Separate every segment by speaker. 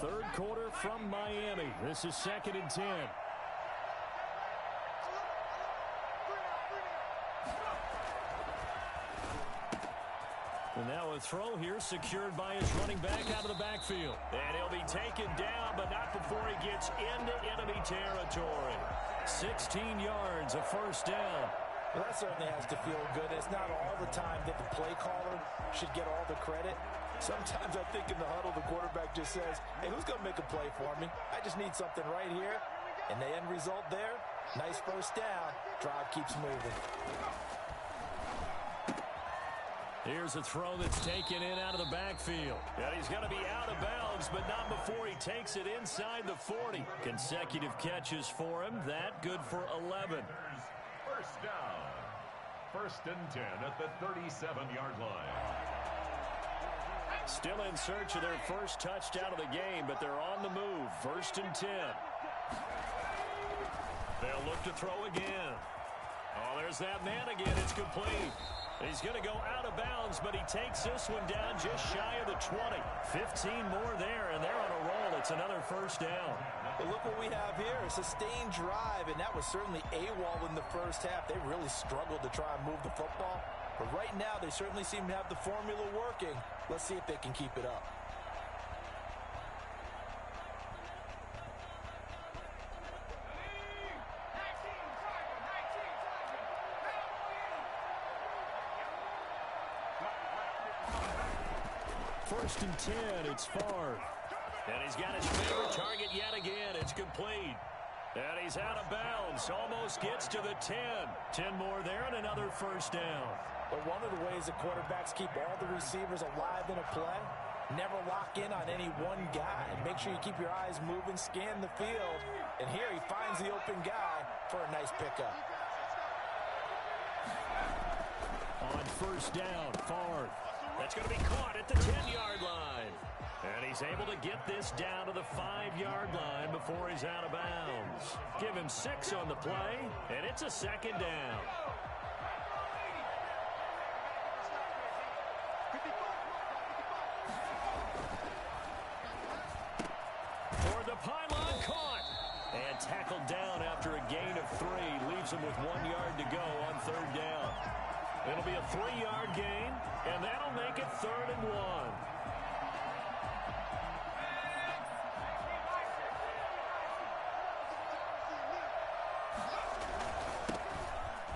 Speaker 1: Third quarter from Miami. This is 2nd and 10. And now a throw here secured by his running back out of the backfield. And he'll be taken down, but not before he gets into enemy territory. 16 yards, a first down.
Speaker 2: Well, that certainly has to feel good. It's not all the time that the play caller should get all the credit. Sometimes I think in the huddle, the quarterback just says, hey, who's going to make a play for me? I just need something right here. And the end result there, nice first down. Drive keeps moving.
Speaker 1: Here's a throw that's taken in out of the backfield. And he's going to be out of bounds, but not before he takes it inside the 40. Consecutive catches for him. That good for 11.
Speaker 3: First down. 1st and 10 at the 37-yard line.
Speaker 1: Still in search of their first touchdown of the game, but they're on the move. 1st and 10. They'll look to throw again. Oh, there's that man again. It's complete. He's going to go out of bounds, but he takes this one down just shy of the 20. 15 more there, and they're on a roll. It's another first down.
Speaker 2: But look what we have here, a sustained drive, and that was certainly AWOL in the first half. They really struggled to try and move the football. But right now, they certainly seem to have the formula working. Let's see if they can keep it up.
Speaker 1: First and 10, it's Favre. And he's got his favorite target yet again. It's complete. And he's out of bounds. Almost gets to the 10. 10 more there and another first down.
Speaker 2: But one of the ways that quarterbacks keep all the receivers alive in a play, never lock in on any one guy. Make sure you keep your eyes moving, scan the field. And here he finds the open guy for a nice pickup.
Speaker 1: On first down, Favre. That's going to be caught at the 10-yard line. And he's able to get this down to the 5-yard line before he's out of bounds. Give him 6 on the play, and it's a second down. For the pylon, caught. And tackled down after a gain of 3. Leaves him with 1 yard to go on 3rd down. It'll be a 3-yard gain, and that'll make it 3rd and 1.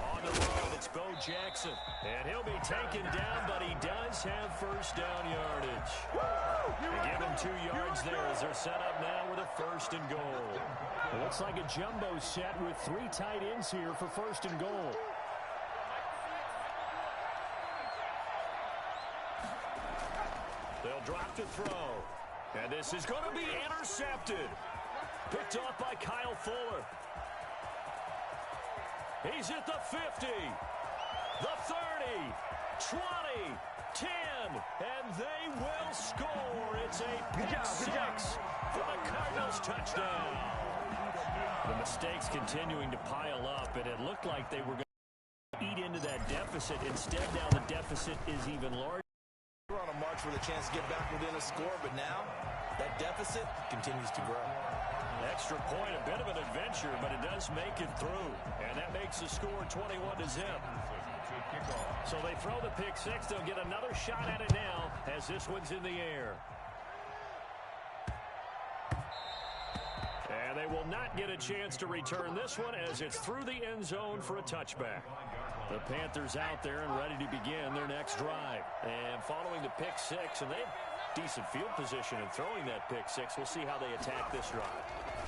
Speaker 1: On the run, it's Bo Jackson. And he'll be taken down, but he does have first down yardage. They give him 2 yards there as they're set up now with a 1st and goal. It looks like a jumbo set with 3 tight ends here for 1st and goal. They'll drop to throw. And this is going to be intercepted. Picked off by Kyle Fuller. He's at the 50, the 30, 20, 10, and they will score. It's a pick 6 for the Cardinals touchdown. The mistakes continuing to pile up, and it looked like they were going to eat into that deficit. Instead, now the deficit is even larger.
Speaker 2: We're on a march with a chance to get back within a score, but now that deficit continues to grow.
Speaker 1: Extra point, a bit of an adventure, but it does make it through. And that makes the score 21-0. So they throw the pick 6. They'll get another shot at it now as this one's in the air. And they will not get a chance to return this one as it's through the end zone for a touchback. The Panthers out there and ready to begin their next drive. And following the pick 6, and they have decent field position in throwing that pick 6. We'll see how they attack this drive.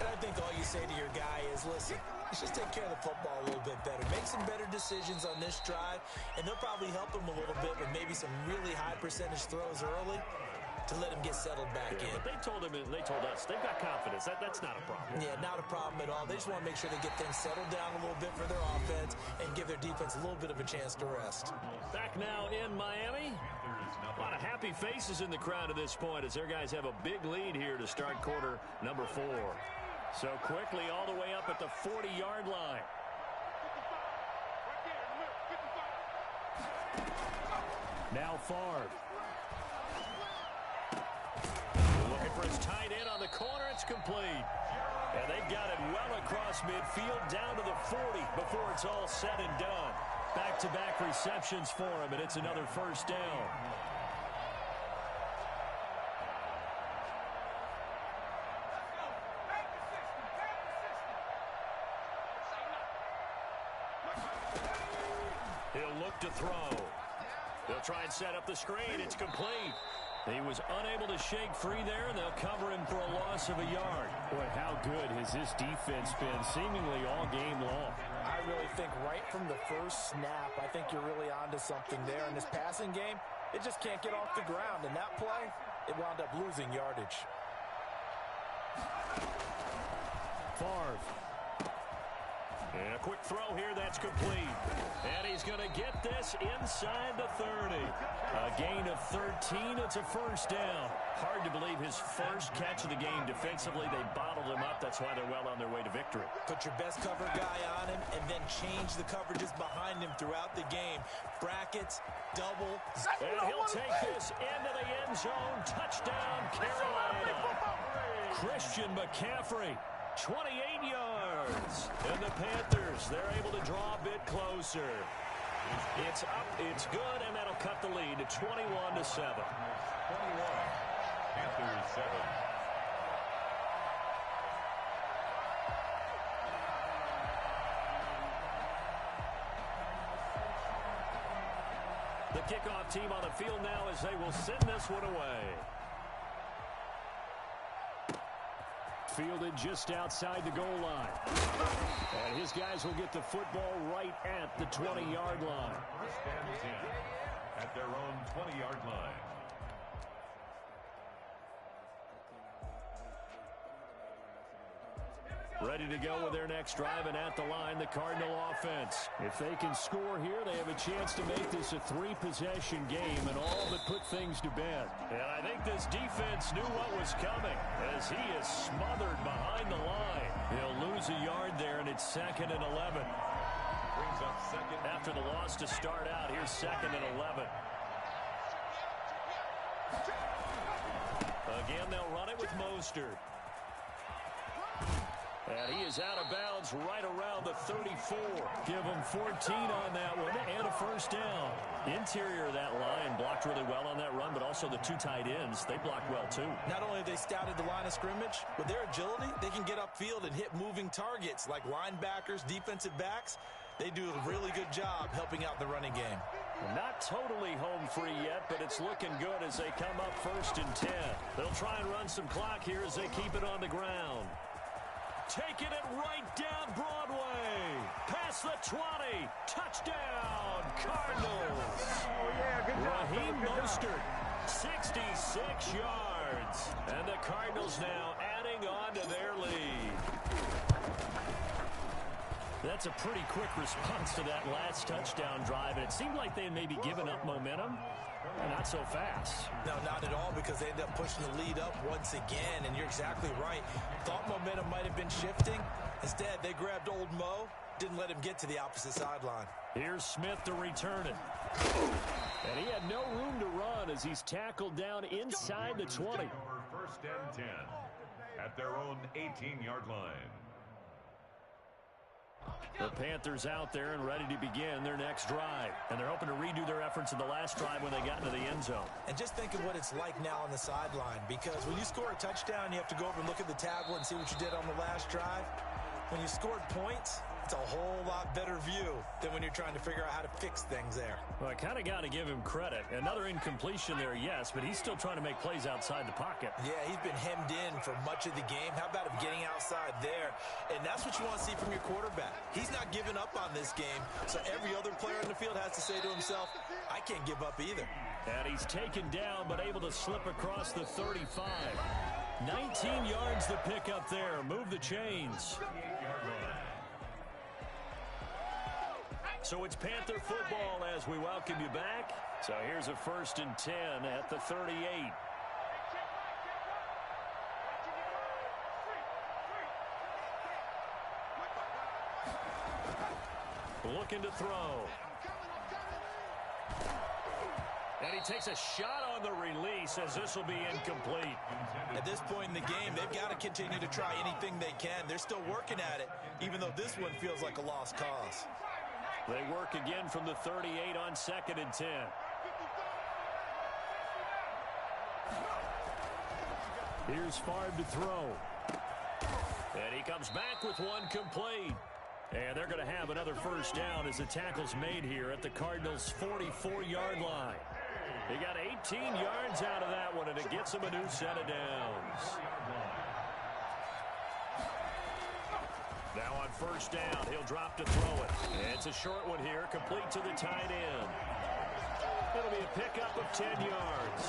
Speaker 2: And I think all you say to your guy is, listen, let's just take care of the football a little bit better. Make some better decisions on this drive, and they'll probably help him a little bit with maybe some really high percentage throws early to let him get settled back in.
Speaker 1: But they told us they've got confidence. That's not a problem.
Speaker 2: Yeah, not a problem at all. They just want to make sure they get things settled down a little bit for their offense and give their defense a little bit of a chance to rest.
Speaker 1: Back now in Miami. A lot of happy faces in the crowd at this point as their guys have a big lead here to start quarter number 4. So quickly all the way up at the 40-yard line. Now Favre. Looking for his tight end on the corner. It's complete. And they've got it well across midfield down to the 40 before it's all said and done. Back-to-back receptions for him, and it's another first down. He'll look to throw. They'll try and set up the screen. It's complete. He was unable to shake free there, and they'll cover him for a loss of a yard.
Speaker 4: Boy, how good has this defense been seemingly all game long?
Speaker 2: I really think right from the first snap, I think you're really onto something there. In this passing game, it just can't get off the ground. And that play, it wound up losing yardage.
Speaker 1: Favre. And a quick throw here, that's complete. And he's going to get this inside the 30. A gain of 13, it's a first down. Hard to believe his first catch of the game defensively. They bottled him up. That's why they're well on their way to victory.
Speaker 2: Put your best cover guy on him and then change the coverages behind him throughout the game. Brackets, double.
Speaker 1: And he'll take this into the end zone. Touchdown, Carolina. Christian McCaffrey. 28 yards. And the Panthers, they're able to draw a bit closer. It's up, it's good, and that'll cut the lead to 21-7.
Speaker 3: 21. Panthers 7.
Speaker 1: The kickoff team on the field now as they will send this one away.
Speaker 4: Fielded just outside the goal line. And his guys will get the football right at the 20-yard line.
Speaker 3: First and 10 at their own 20-yard line.
Speaker 1: Ready to go with their next drive, and at the line, the Cardinal offense.
Speaker 4: If they can score here, they have a chance to make this a three-possession game and all but put things to bed.
Speaker 1: And I think this defense knew what was coming as he is smothered behind the line. He'll lose a yard there, and it's 2nd and 11.
Speaker 3: Brings up second.
Speaker 1: After the loss to start out, here's 2nd and 11. Again, they'll run it with Mostert. And he is out of bounds right around the 34. Give him 14 on that one and a first down. Interior of that line blocked really well on that run, but also the two tight ends, they blocked well too.
Speaker 2: Not only have they scouted the line of scrimmage, with their agility, they can get upfield and hit moving targets like linebackers, defensive backs. They do a really good job helping out the running game.
Speaker 1: Not totally home free yet, but it's looking good as they come up 1st and 10. They'll try and run some clock here as they keep it on the ground. Taking it right down Broadway. Past the 20. Touchdown, Cardinals.
Speaker 5: Oh, yeah, good job.
Speaker 1: Raheem
Speaker 5: Good job.
Speaker 1: Mostert, 66 yards. And the Cardinals now adding on to their lead. That's a pretty quick response to that last touchdown drive. And it seemed like they had maybe given up momentum. Not so fast.
Speaker 2: No, not at all, because they ended up pushing the lead up once again, and you're exactly right. Thought momentum might have been shifting. Instead, they grabbed old Mo, didn't let him get to the opposite sideline.
Speaker 1: Here's Smith to return it.
Speaker 4: And he had no room to run as he's tackled down inside the 20.
Speaker 3: First and 10 at their own 18-yard line.
Speaker 1: The Panthers out there and ready to begin their next drive. And they're hoping to redo their efforts in the last drive when they got into the end zone.
Speaker 2: And just think of what it's like now on the sideline, because when you score a touchdown, you have to go over and look at the tablet and see what you did on the last drive. When you scored points, it's a whole lot better view than when you're trying to figure out how to fix things there.
Speaker 1: Well, I kind of got to give him credit. Another incompletion there, yes, but he's still trying to make plays outside the pocket.
Speaker 2: Yeah, he's been hemmed in for much of the game. How about him getting outside there? And that's what you want to see from your quarterback. He's not giving up on this game, so every other player in the field has to say to himself, I can't give up either.
Speaker 1: And he's taken down, but able to slip across the 35. 19 yards to pick up there. Move the chains. So it's Panther football as we welcome you back. So here's a 1st and 10 at the 38. Looking to throw. And he takes a shot on the release as this will be incomplete.
Speaker 2: At this point in the game, they've got to continue to try anything they can. They're still working at it, even though this one feels like a lost cause.
Speaker 1: They work again from the 38 on 2nd and 10. Here's Favre to throw. And he comes back with one complete. And they're going to have another first down as the tackle's made here at the Cardinals' 44-yard line. He got 18 yards out of that one, and it gets him a new set of downs. Now on first down, he'll drop to throw it. It's a short one here, complete to the tight end. It'll be a pickup of 10 yards.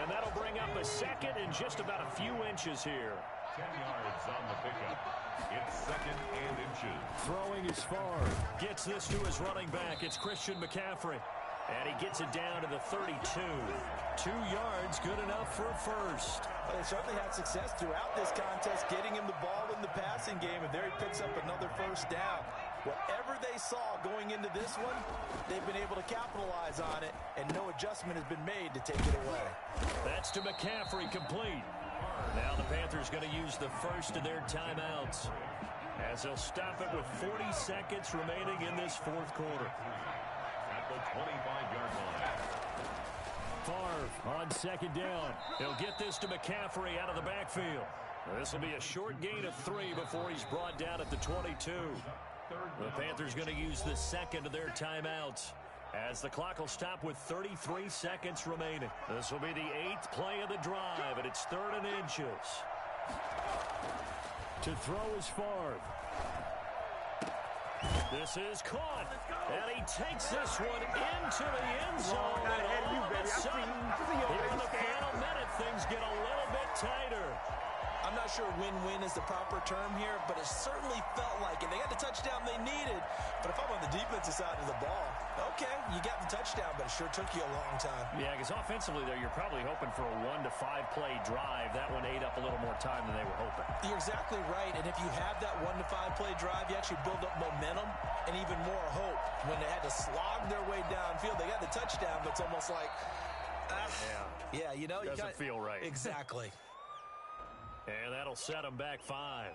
Speaker 1: And that'll bring up a second and just about a few inches here.
Speaker 3: 10 yards on the pickup. It's 2nd and inches.
Speaker 1: Throwing is Favre. Gets this to his running back. It's Christian McCaffrey. And he gets it down to the 32. 2 yards, good enough for a first.
Speaker 2: Well, they certainly had success throughout this contest, getting him the ball in the passing game, and there he picks up another first down. Whatever they saw going into this one, they've been able to capitalize on it, and no adjustment has been made to take it away.
Speaker 1: That's to McCaffrey, complete. Now the Panthers going to use the first of their timeouts, as they'll stop it with 40 seconds remaining in this fourth quarter.
Speaker 3: At the 25-yard line.
Speaker 1: Favre on 2nd down. He'll get this to McCaffrey out of the backfield. This will be a short gain of 3 before he's brought down at the 22. The Panthers going to use the second of their timeouts, as the clock will stop with 33 seconds remaining. This will be the 8th play of the drive, and it's 3rd and inches. To throw is Favre. This is caught, and he takes this one into the end zone. And all of a sudden, here in the final minute, things get a little bit tighter.
Speaker 2: I'm not sure win-win is the proper term here, but it certainly felt like it. They got the touchdown they needed, but if I'm on the defensive side of the ball, okay, you got the touchdown, but it sure took you a long time.
Speaker 1: Yeah, because offensively there, you're probably hoping for a 1 to 5 play drive. That one ate up a little more time than they were hoping.
Speaker 2: You're exactly right, and if you have that 1 to 5 play drive, you actually build up momentum and even more hope. When they had to slog their way downfield, they got the touchdown, but it's almost like, yeah, you know,
Speaker 1: doesn't feel right.
Speaker 2: Exactly.
Speaker 1: And that'll set them back 5.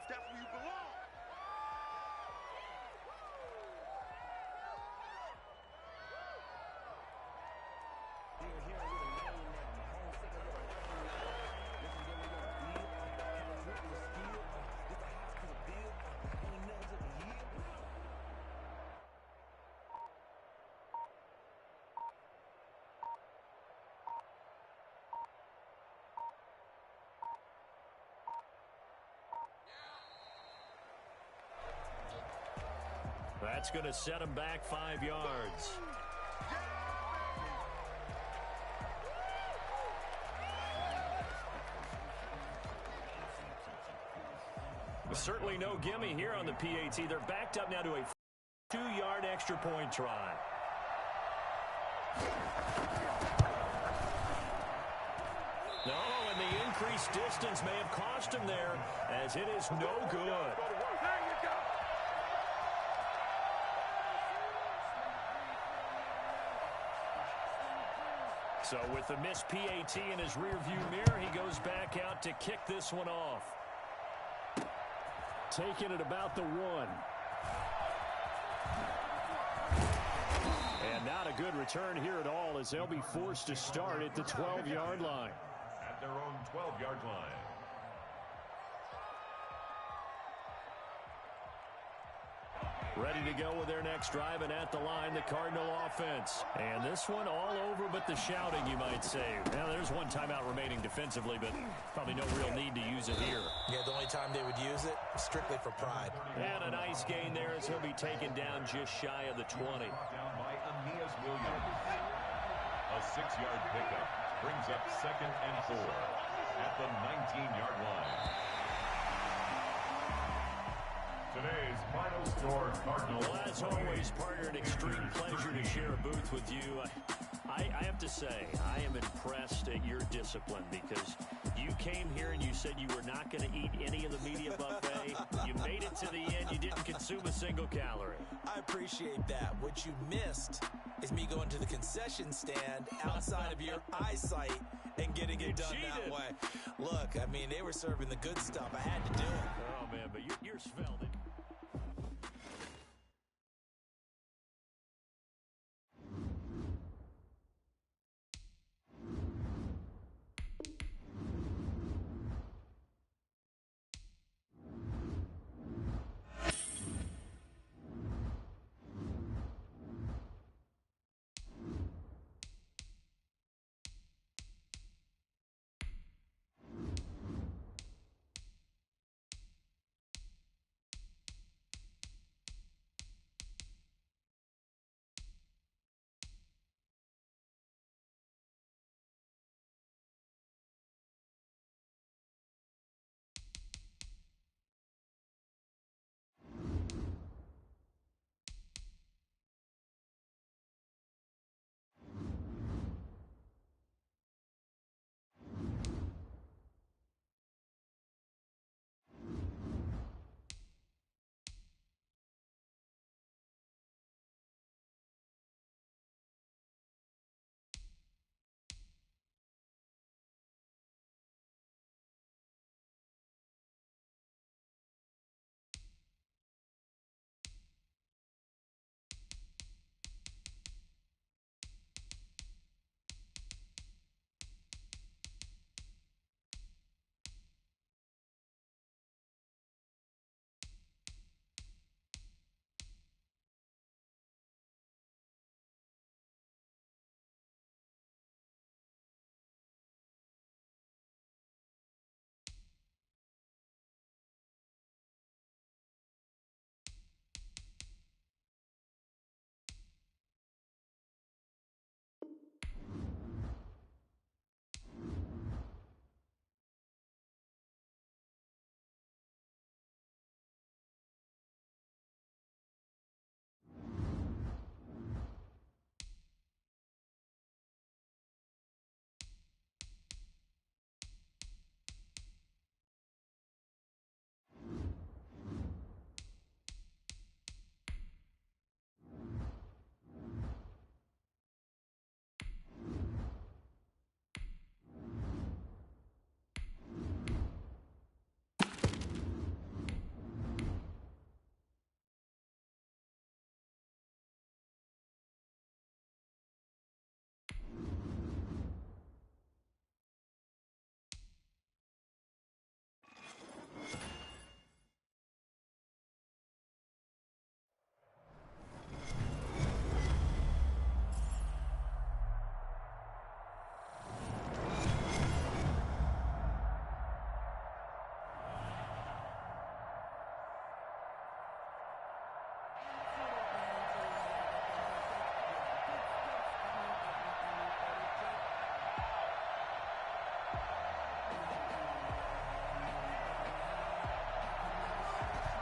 Speaker 1: That's going to set him back 5 yards. Certainly no gimme here on the PAT. They're backed up now to a 2-yard extra point try. No, and the increased distance may have cost him there, as it is no good. So with the missed PAT in his rearview mirror, he goes back out to kick this one off. Taking it about the 1. And not a good return here at all, as they'll be forced to start at the 12-yard line.
Speaker 3: At their own 12-yard line.
Speaker 1: Ready to go with their next drive, and at the line, the Cardinal offense. And this one all over but the shouting, you might say. Now, there's one timeout remaining defensively, but probably no real need to use it here.
Speaker 2: Yeah, the only time they would use it, strictly for pride.
Speaker 1: And a nice gain there as he'll be taken down just shy of the 20.
Speaker 3: Down by Aeneas Williams. A 6-yard pickup brings up 2nd and 4 at the 19-yard line. Today's final score, Cardinals.
Speaker 1: Well, as always, partner, an extreme pleasure to share a booth with you. I have to say, I am impressed
Speaker 4: appreciate your discipline because you came here and you said you were not going to eat any of the media buffet. You made it to the end. You didn't consume a single calorie.
Speaker 2: I appreciate that. What you missed is me going to the concession stand outside of your eyesight and getting it done that way. Look, I mean, they were serving the good stuff. I had to do it.
Speaker 4: Oh, man, but you're svelte.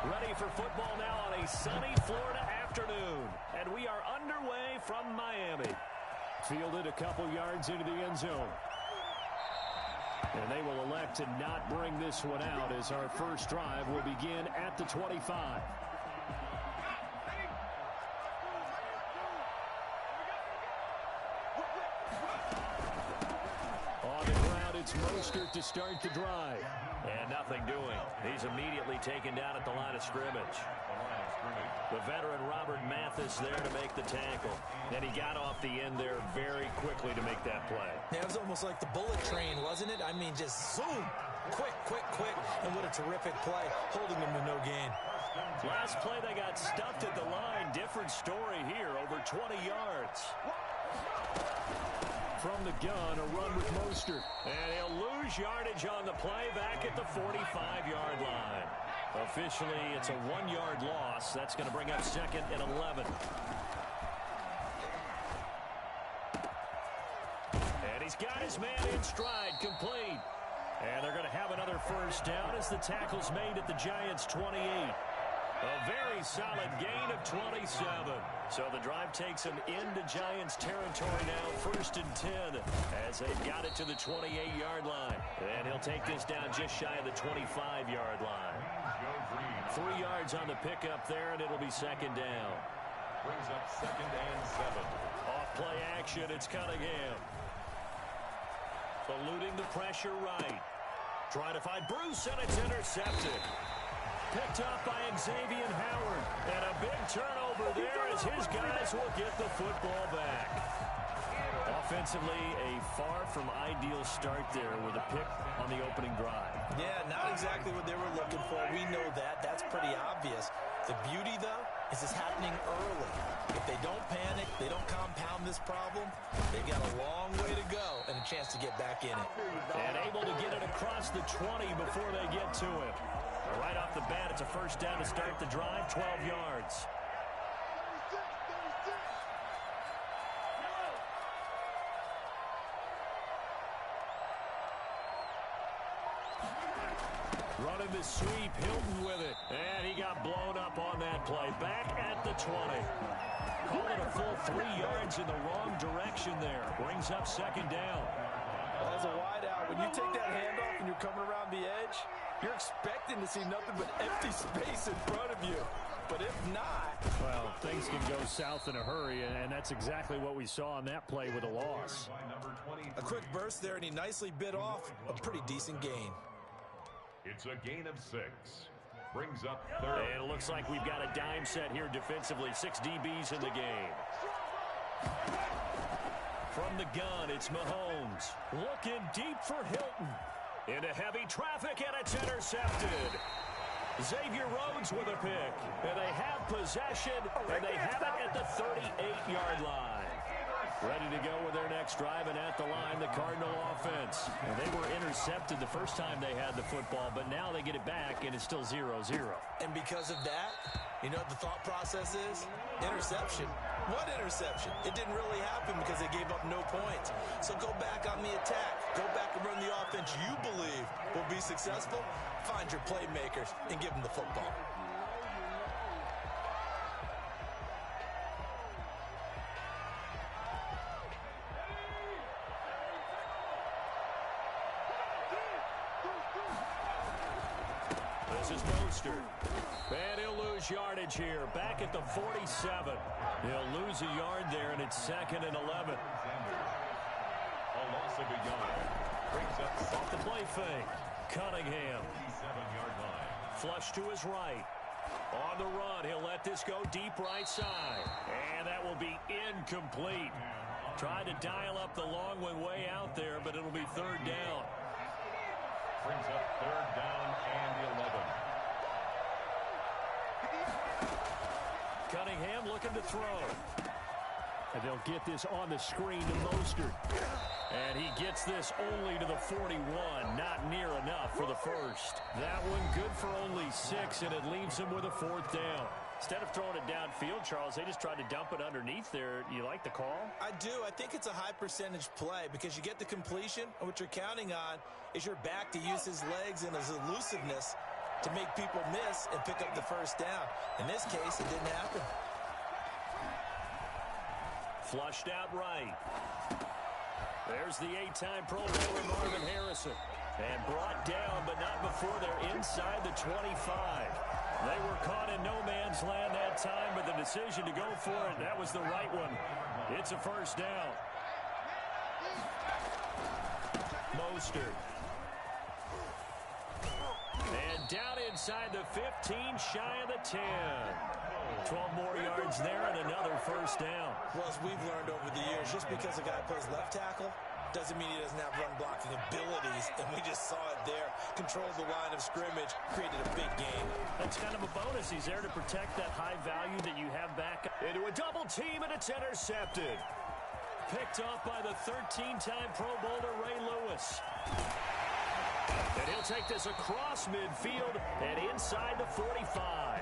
Speaker 4: Ready for football now on a sunny Florida afternoon. And we are underway from Miami. Fielded a couple yards into the end zone. And they will elect to not bring this one out as our first drive will begin at the 25. On the ground, it's Mostert to start the drive. And nothing doing. He's immediately taken down at the line of scrimmage. The veteran Robert Mathis there to make the tackle. And he got off the end there very quickly to make that play.
Speaker 2: Yeah, it was almost like the bullet train, wasn't it? I mean, just zoom. Quick, quick, quick. And what a terrific play, holding them to no gain.
Speaker 4: Last play, they got stuffed at the line. Different story here, over 20 yards. From the gun, a run with Mostert. And he'll lose yardage on the play back at the 45-yard line. Officially, it's a 1-yard loss. That's going to bring up second and 11. And he's got his man in stride, complete. And they're going to have another first down as the tackle's made at the Giants' 28. A very solid gain of 27. So the drive takes them into Giants territory now, 1st and 10, as they've got it to the 28-yard line. And he'll take this down just shy of the 25-yard line. 3 yards on the pickup there, and it'll be 2nd down.
Speaker 3: Brings up 2nd and 7.
Speaker 4: Off play action, it's Cunningham. Eluding the pressure right. Trying to find Bruce, and it's intercepted. Picked up by Xavier Howard. And a big turnover there as his guys will get the football back. Offensively, a far from ideal start there with a pick on the opening drive.
Speaker 2: Yeah, not exactly what they were looking for. We know that. That's pretty obvious. The beauty, though, is it's happening early. If they don't panic, they don't compound this problem, they've got a long way to go and a chance to get back in it.
Speaker 4: And able to get it across the 20 before they get to him. Right off the bat, it's a 1st down to start the drive, 12 yards. Running the sweep, Hilton with it. And he got blown up on that play. Back at the 20. Call it a full 3 yards in the wrong direction there. Brings up 2nd down.
Speaker 2: Well, as a wide out, when you take that handoff and you're coming around the edge, you're expecting to see nothing but empty space in front of you. But if not...
Speaker 4: Well, things can go south in a hurry, and that's exactly what we saw on that play with a loss.
Speaker 2: A quick burst there, and he nicely bit off a pretty decent gain.
Speaker 3: It's a gain of 6. Brings up 3rd.
Speaker 4: And it looks like we've got a dime set here defensively. 6 DBs in the game. From the gun, it's Mahomes. Looking deep for Hilton. Into heavy traffic, and it's intercepted. Xavier Rhodes with a pick. And they have possession, and they have it at the 38-yard line. Ready to go with their next drive, and at the line, the Cardinal offense. And they were intercepted the first time they had the football, but now they get it back, and it's still 0-0.
Speaker 2: And because of that, you know what the thought process is? Interception. What interception? It didn't really happen because they gave up no points. So go back on the attack. Go back and run the offense you believe will be successful. Find your playmakers and give them the football.
Speaker 4: This is Mostert. And he'll lose yardage here. Back at the 47. He'll lose a yard there, and it's 2nd and 11.
Speaker 3: A loss of a yard. Brings up
Speaker 4: off the play fake. Cunningham.
Speaker 3: 57-yard line.
Speaker 4: Flush to his right. On the run, he'll let this go deep right side. And that will be incomplete. Tried to dial up the long one way out there, but it'll be 3rd down.
Speaker 3: Brings up 3rd down and 11.
Speaker 4: Cunningham looking to throw. And they'll get this on the screen to Mostert. And he gets this only to the 41. Not near enough for the first. That one good for only 6, and it leaves him with a 4th down. Instead of throwing it downfield, Charles, they just tried to dump it underneath there. You like the call?
Speaker 2: I do. I think it's a high percentage play because you get the completion, and what you're counting on is your back to use his legs and his elusiveness to make people miss and pick up the first down. In this case, it didn't happen.
Speaker 4: Flushed out right. There's the 8-time Pro Bowler Marvin Harrison. And brought down, but not before they're inside the 25. They were caught in no man's land that time, but the decision to go for it, that was the right one. It's a first down. Mostert. And down inside the 15, shy of the 10. 12 more yards there and another first down.
Speaker 2: Well, as we've learned over the years, just because a guy plays left tackle doesn't mean he doesn't have run blocking abilities, and we just saw it there. Controls the line of scrimmage, created a big game.
Speaker 4: That's kind of a bonus. He's there to protect that high value that you have back. Into a double team, and it's intercepted. Picked off by the 13-time Pro Bowler Ray Lewis. And he'll take this across midfield and inside the 45.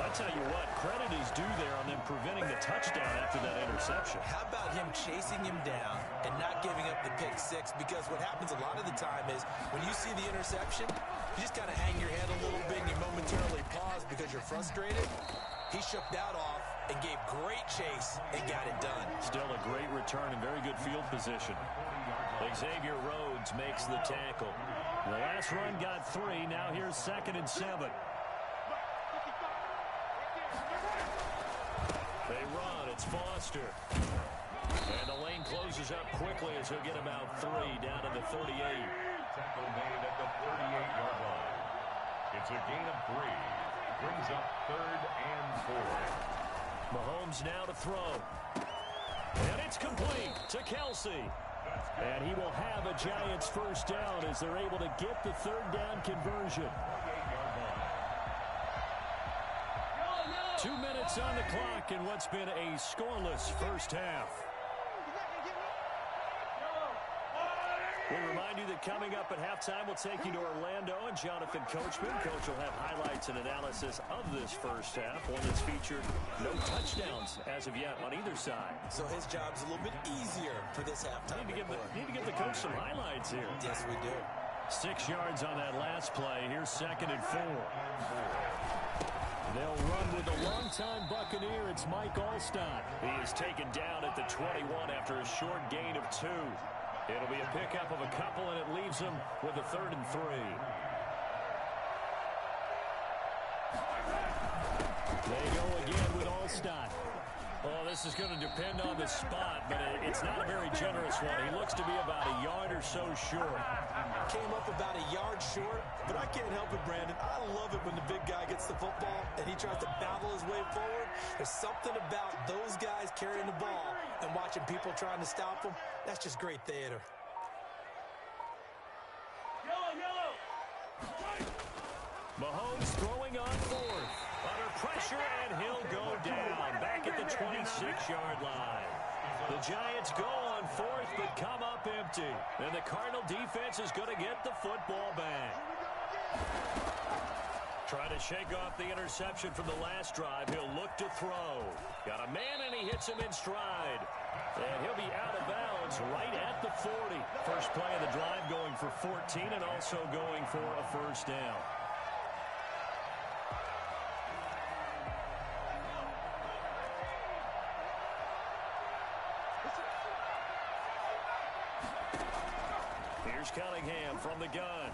Speaker 4: A tell you what, credit is due there on them preventing the touchdown after that interception.
Speaker 2: How about him chasing him down and not giving up the pick six? Because what happens a lot of the time is when you see the interception, you just kind of hang your head a little bit and you momentarily pause because you're frustrated. He shook that off and gave great chase and got it done.
Speaker 4: Still a great return and very good field position. Xavier Rhodes makes the tackle. The last run got 3. Now here's 2nd and 7. They run. It's Foster. And the lane closes up quickly as he'll get about 3 down to the 38.
Speaker 3: Tackle made at the 38-yard line. It's a gain of 3. Brings up 3rd and 4.
Speaker 4: Mahomes now to throw. And it's complete to Kelsey. And he will have a Giants first down as they're able to get the 3rd down conversion. 2 minutes on the clock in what's been a scoreless first half. We remind you that coming up at halftime, we'll take you to Orlando and Jonathan Coachman. Coach will have highlights and analysis of this first half, one that's featured no touchdowns as of yet on either side.
Speaker 2: So his job's a little bit easier for this halftime.
Speaker 4: Need to give the coach some highlights here.
Speaker 2: Yes, we do.
Speaker 4: 6 yards on that last play. Here's 2nd and 4. They'll run with a longtime Buccaneer. It's Mike Alstott. He is taken down at the 21 after a short gain of 2. It'll be a pickup of a couple, and it leaves them with a 3rd and 3. They go again with Alstott. Oh, this is going to depend on the spot, but it's not a very generous one. He looks to be about a yard or so short.
Speaker 2: Came up about a yard short, but I can't help it, Brandon. I love it when the big guy gets the football and he tries to battle his way forward. There's something about those guys carrying the ball and watching people trying to stop them. That's just great theater.
Speaker 4: Mahomes throwing on 4th. Under pressure, and he'll go down. Back at the 26-yard line. The Giants go on 4th, but come up empty. And the Cardinal defense is going to get the football back. Trying to shake off the interception from the last drive. He'll look to throw. Got a man, and he hits him in stride. And he'll be out of bounds right at the 40. First play of the drive going for 14 and also going for a first down. Here's Cunningham from the gun.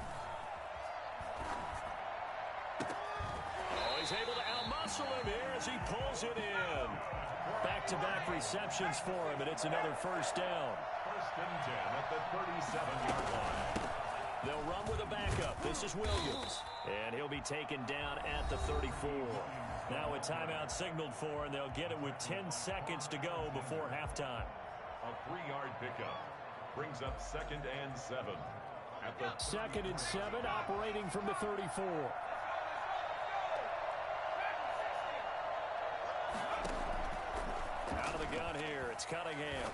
Speaker 4: Oh, he's able to outmuscle him here as he pulls it in. Back-to-back receptions for him, and it's another first down.
Speaker 3: 1st and 10 at the 37-yard line.
Speaker 4: They'll run with a backup. This is Williams. And he'll be taken down at the 34. Now a timeout signaled for, and they'll get it with 10 seconds to go before halftime.
Speaker 3: A 3-yard pickup. Brings up 2nd and 7. At the
Speaker 4: 2nd and 7, operating from the 34. Out of the gun here, it's Cunningham.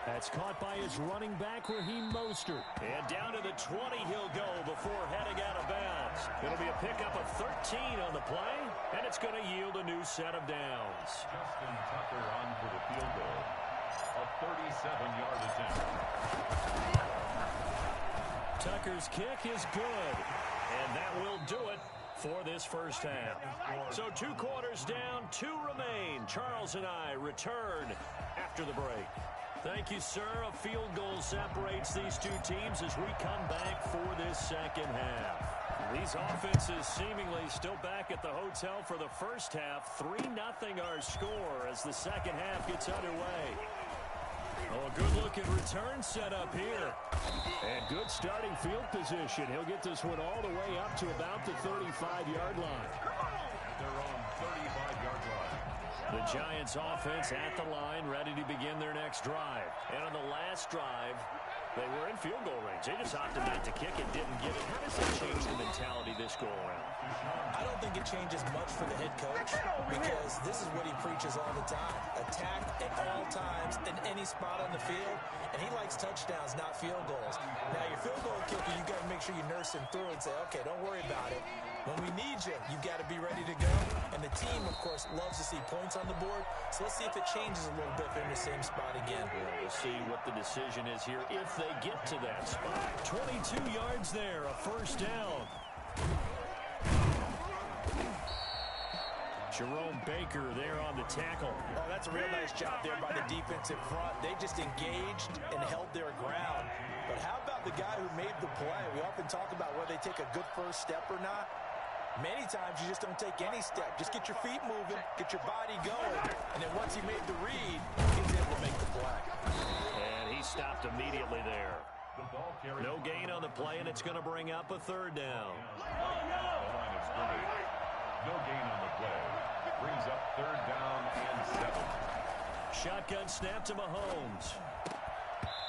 Speaker 4: That's caught by his running back, Raheem Mostert. And down to the 20 he'll go before heading out of bounds. It'll be a pickup of 13 on the play, and it's going to yield a new set of downs.
Speaker 3: Justin Tucker on for the field goal. A 37-yard attempt.
Speaker 4: Tucker's kick is good, and that will do it for this first half. So 2 quarters down, 2 remain. Charles and I return after the break. Thank you, sir. A field goal separates these 2 teams as we come back for this second half. These offenses seemingly still back at the hotel for the first half. 3-0 our score as the second half gets underway. Oh, a good-looking return set up here. And good starting field position. He'll get this one all the way up to about the 35-yard line.
Speaker 3: They're on 35-yard line.
Speaker 4: The Giants offense at the line, ready to begin their next drive. And on the last drive, they were in field goal range. They just opted not to kick it, didn't get it. How does that change the mentality this go-around?
Speaker 2: I don't think it changes much for the head coach because this is what he preaches all the time. Attack at all times in any spot on the field, and he likes touchdowns, not field goals. Now, your field goal kicker, you got to make sure sure you nurse him through and say, okay, don't worry about it. When we need you, you got to be ready to go. And the team, of course, loves to see points on the board. So let's see if it changes a little bit if they're in the same spot again.
Speaker 4: Yeah, we'll see what the decision is here if they get to that spot. 22 yards there, a first down. Jerome Baker there on the tackle.
Speaker 2: Oh, that's a real nice job there by the defensive front. They just engaged and held their ground. But how about the guy who made the play? We often talk about whether they take a good first step or not. Many times you just don't take any step. Just get your feet moving, get your body going, and then once he made the read, he's able to make the play.
Speaker 4: And he stopped immediately there. No gain on the play, and it's going to bring up a third down.
Speaker 3: No gain on the play. Brings up third down and 7.
Speaker 4: Shotgun snap to Mahomes.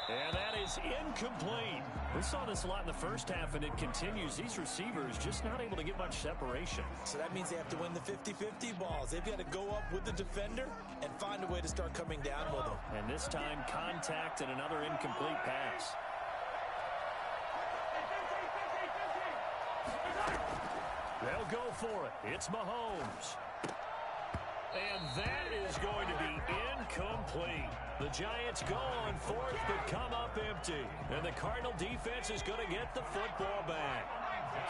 Speaker 4: And that is incomplete. We saw this a lot in the first half, and it continues. These receivers just not able to get much separation.
Speaker 2: So that means they have to win the 50-50 balls. They've got to go up with the defender and find a way to start coming down with them.
Speaker 4: And this time, contact and another incomplete pass. They'll go for it. It's Mahomes. And that is going to be incomplete. The Giants go on fourth but come up empty. And the Cardinal defense is going to get the football back.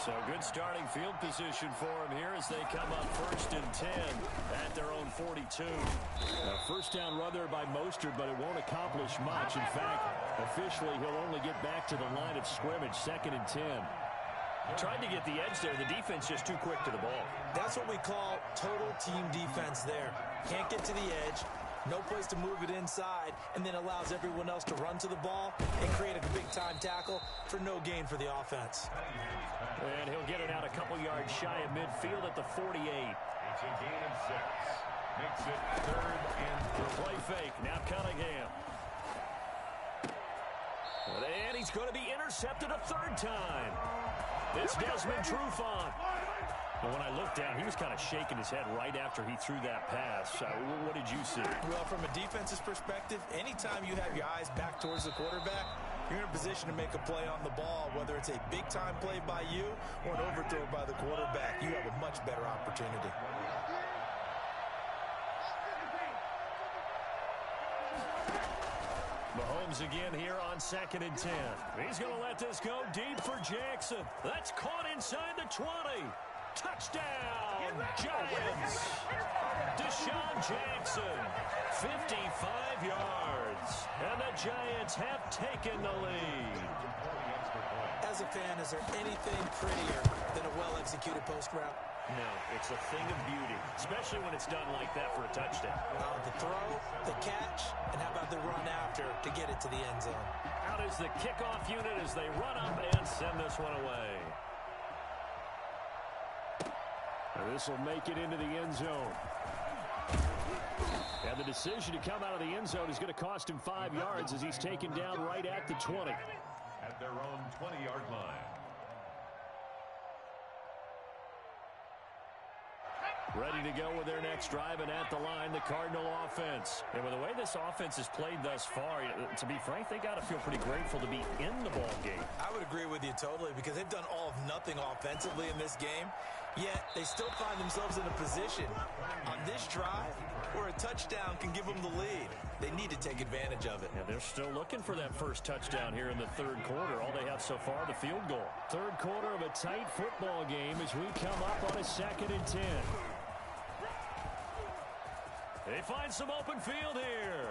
Speaker 4: So good starting field position for them here as they come up 1st and 10 at their own 42. First down run there by Mostert, but it won't accomplish much. In fact, officially he'll only get back to the line of scrimmage, 2nd and 10. Tried to get the edge there. The defense just too quick to the ball.
Speaker 2: That's what we call total team defense there. Can't get to the edge, no place to move it inside, and then allows everyone else to run to the ball and create a big-time tackle for no gain for the offense.
Speaker 4: And he'll get it out a couple yards shy of midfield at the 48.
Speaker 3: It's a gain of 6. Makes it 3rd and 4.
Speaker 4: Play fake. Now Cunningham. And he's going to be intercepted a 3rd time. It's Desmond Trufant. Well, when I looked down, he was kind of shaking his head right after he threw that pass. What did you see?
Speaker 2: Well, from a defense's perspective, anytime you have your eyes back towards the quarterback, you're in a position to make a play on the ball, whether it's a big-time play by you or an overthrow by the quarterback. You have a much better opportunity.
Speaker 4: Mahomes again here on 2nd and 10. He's going to let this go deep for Jackson. That's caught inside the 20. Touchdown, Giants. Deshaun Jackson, 55 yards. And the Giants have taken the lead.
Speaker 2: As a fan, is there anything prettier than a well-executed post route?
Speaker 4: No, it's a thing of beauty, especially when it's done like that for a touchdown.
Speaker 2: The throw, the catch, and how about the run after to get it to the end zone?
Speaker 4: Out is the kickoff unit as they run up and send this one away. And this will make it into the end zone. And the decision to come out of the end zone is going to cost him 5 yards as he's taken down right at the 20.
Speaker 3: At their own 20-yard line.
Speaker 4: Ready to go with their next drive, and at the line, the Cardinal offense. And with the way this offense has played thus far, to be frank, they got to feel pretty grateful to be in the ball game.
Speaker 2: I would agree with you totally because they've done all of nothing offensively in this game, yet they still find themselves in a position on this drive where a touchdown can give them the lead. They need to take advantage of it.
Speaker 4: And they're still looking for that first touchdown here in the 3rd quarter. All they have so far, the field goal. 3rd quarter of a tight football game as we come up on a 2nd and 10. They find some open field here.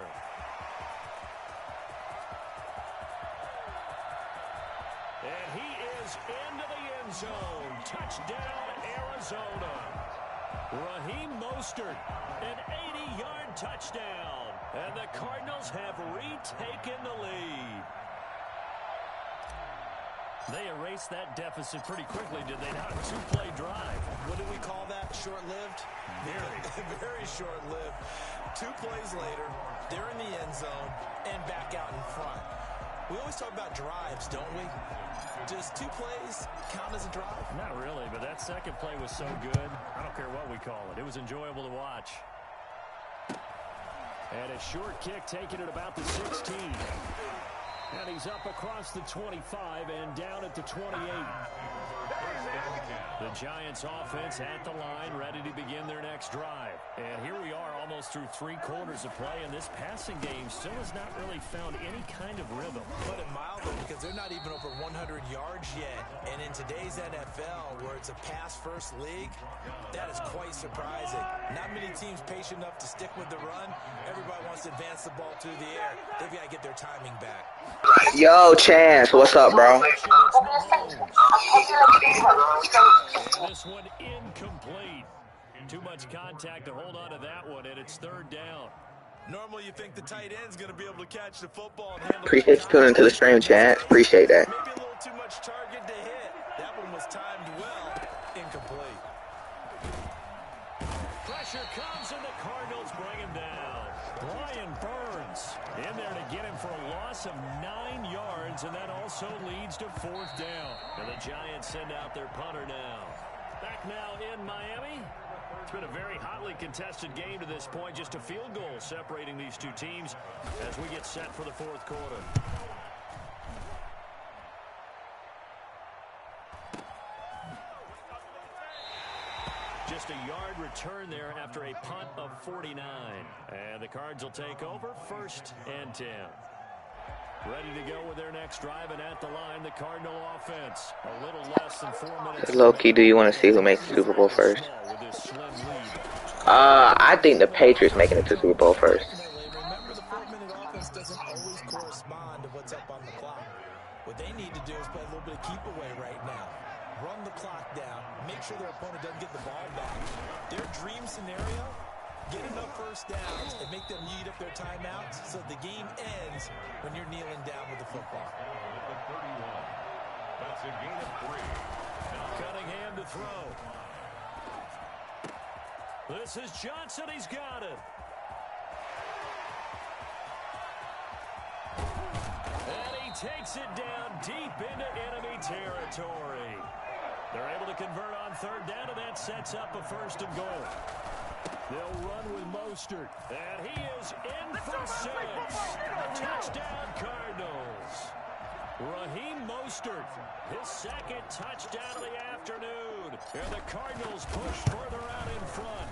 Speaker 4: And he is into the end zone. Touchdown, Arizona. Raheem Mostert, an 80-yard touchdown. And the Cardinals have retaken the lead. They erased that deficit pretty quickly, did they not? 2-play drive.
Speaker 2: What do we call that? Short-lived? Very short-lived. 2 plays later, they're in the end zone and back out in front. We always talk about drives, don't we? Does 2 plays count as a drive?
Speaker 4: Not really, but that second play was so good. I don't care what we call it. It was enjoyable to watch. And a short kick taken at about the 16. And he's up across the 25 and down at the 28. The Giants offense at the line, ready to begin their next drive. And here we are almost through 3 quarters of play, and this passing game still has not really found any kind of rhythm.
Speaker 2: Put it mildly, because they're not even over 100 yards yet. And in today's NFL, where it's a pass-first league, that is quite surprising. Not many teams patient enough to stick with the run. Everybody wants to advance the ball through the air. They've got to get their timing back.
Speaker 5: Yo, Chance, what's up, bro?
Speaker 4: And this one incomplete. Too much contact to hold on to that one, and it's 3rd down.
Speaker 2: Normally you think the tight end's going to be able to catch the football and handle
Speaker 5: Appreciate you tuning into the stream, Chance. Appreciate that.
Speaker 2: Maybe a little too much target to hit. That one was timed well. Incomplete.
Speaker 4: Pressure comes, and the Cardinals bring him down. Brian Burns in there to get him for a loss of 9 yards, and that also leads to 4th down. And the Giants send out their punter now. Back now in Miami. It's been a very hotly contested game to this point. Just a field goal separating these two teams as we get set for the 4th quarter. Just a yard return there after a punt of 49. And the Cards will take over 1st and 10. Ready to go with their next drive, and at the line, the Cardinal offense. A little less than 4 minutes.
Speaker 5: Low-key, do you want to see who makes the Super Bowl first? I think the Patriots making it to the Super Bowl first.
Speaker 2: Remember, the 4-minute offense doesn't always correspond to what's up on the clock. What they need to do is play a little bit of keep away right now. Run the clock down. Make sure their opponent doesn't get the ball back. Their dream scenario, get enough first downs and make them eat up their timeouts so the game ends when you're kneeling down with the football.
Speaker 3: That's a gain of 3.
Speaker 4: Cunningham to throw. This is Johnson. He's got it. And he takes it down deep into enemy territory. They're able to convert on 3rd down, and that sets up a 1st and goal. They'll run with Mostert, and he is in for 6. Touchdown, Cardinals. Raheem Mostert, his 2nd touchdown of the afternoon. And the Cardinals push further out in front.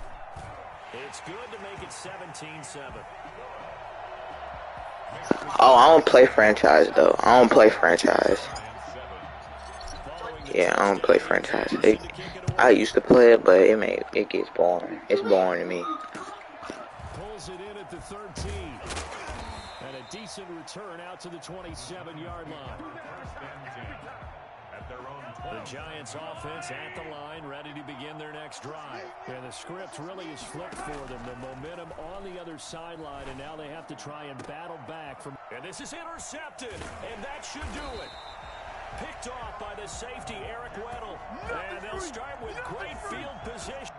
Speaker 4: It's good to make it 17-7.
Speaker 5: Oh, I don't play franchise, though. I don't play franchise. Yeah, I don't play franchise. I used to play it, but it gets boring. It's boring to me.
Speaker 4: Pulls it in at the 13. And a decent return out to the 27-yard line. The Giants offense at the line, ready to begin their next drive. And the script really is flipped for them. The momentum on the other sideline, and now they have to try and battle back from. And this is intercepted, and that should do it. Picked off by the safety, Eric Weddle. And they'll start with great field position.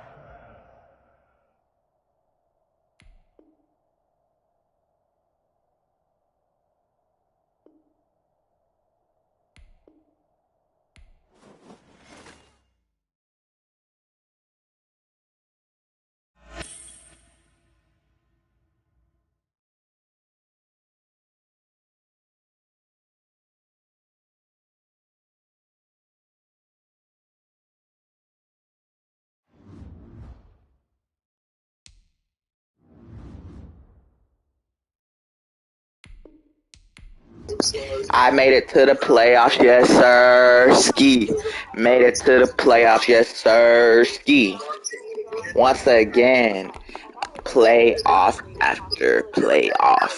Speaker 5: I made it to the playoffs, yes, sir. Ski. Made it to the playoffs, yes, sir. Ski. Once again, playoff after playoff.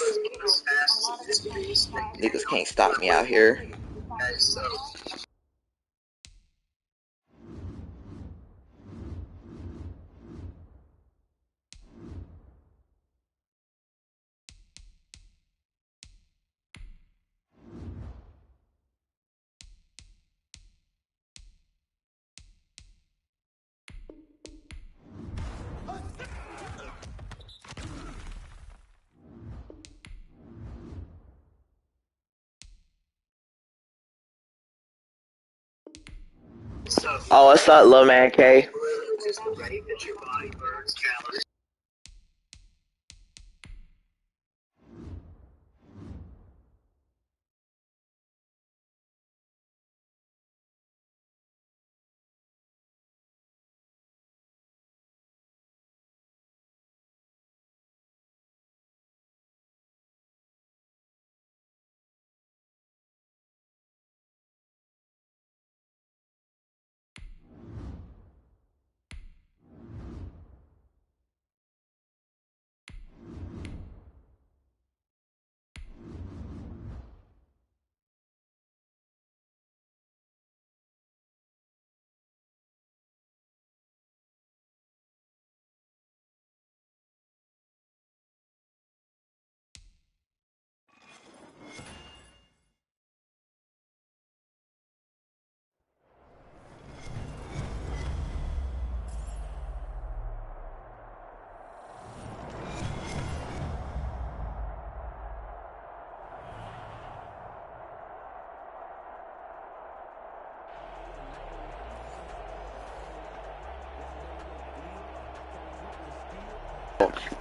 Speaker 5: Niggas can't stop me out here. Oh, what's up, little man K?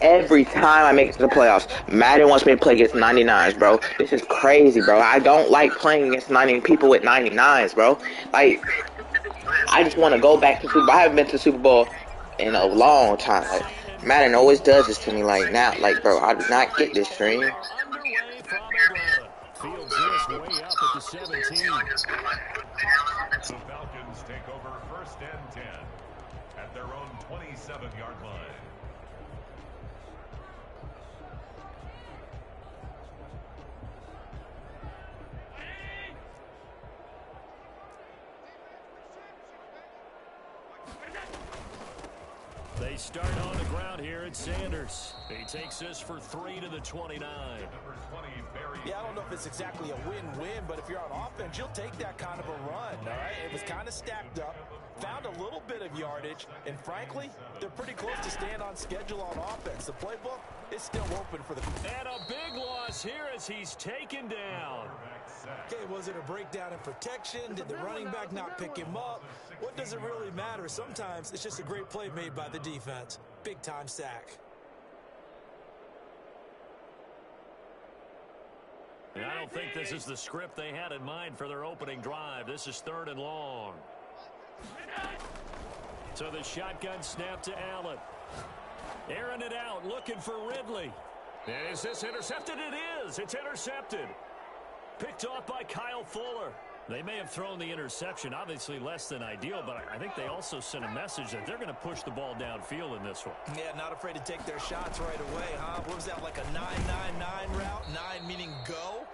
Speaker 5: Every time I make it to the playoffs, Madden wants me to play against 99s, bro. This is crazy, bro. I don't like playing against 90 people with 99s, bro. Like, I just want to go back to Super Bowl. I haven't been to the Super Bowl in a long time. Like, Madden always does this to me. Like, now, like, bro, I do not get this stream.
Speaker 4: Underway from Atlanta. Fields this way up at the 17.
Speaker 3: The Falcons take over 1st and 10 at their own 27-yard line.
Speaker 4: They start on the ground here at Sanders. He takes this for 3 to the 29.
Speaker 2: Yeah, I don't know if it's exactly a win-win, but if you're on offense, you'll take that kind of a run, all right? It was kind of stacked up, found a little bit of yardage, and frankly, they're pretty close to staying on schedule on offense. The playbook is still open for the...
Speaker 4: And a big loss here as he's taken down.
Speaker 2: Okay, was it a breakdown in protection? Did the running back not pick him up? What does it really matter? Sometimes it's just a great play made by the defense. Big-time sack.
Speaker 4: And I don't think this is the script they had in mind for their opening drive. This is 3rd and long. So the shotgun snap to Allen. Airing it out, looking for Ridley. And is this intercepted? It is. It's intercepted. Picked off by Kyle Fuller. They may have thrown the interception, obviously less than ideal, but I think they also sent a message that they're going to push the ball downfield in this one.
Speaker 2: Yeah, not afraid to take their shots right away, huh? What was that, like a 9-9-9 route? 9 meaning go?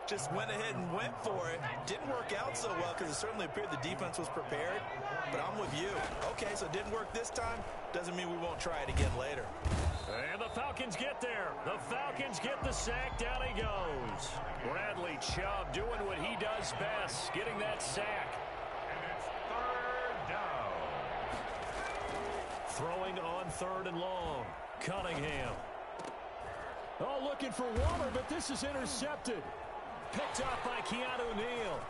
Speaker 2: Just went ahead and went for it. Didn't work out so well because it certainly appeared the defense was prepared. But I'm with you. Okay, so it didn't work this time. Doesn't mean we won't try it again later.
Speaker 4: And the Falcons get there. The Falcons get the sack. Down he goes. Bradley Chubb doing what he does best, getting that sack.
Speaker 3: And it's 3rd down.
Speaker 4: Throwing on 3rd and long. Cunningham. Oh, looking for Waller, but this is intercepted. Picked up by Keanu Neal.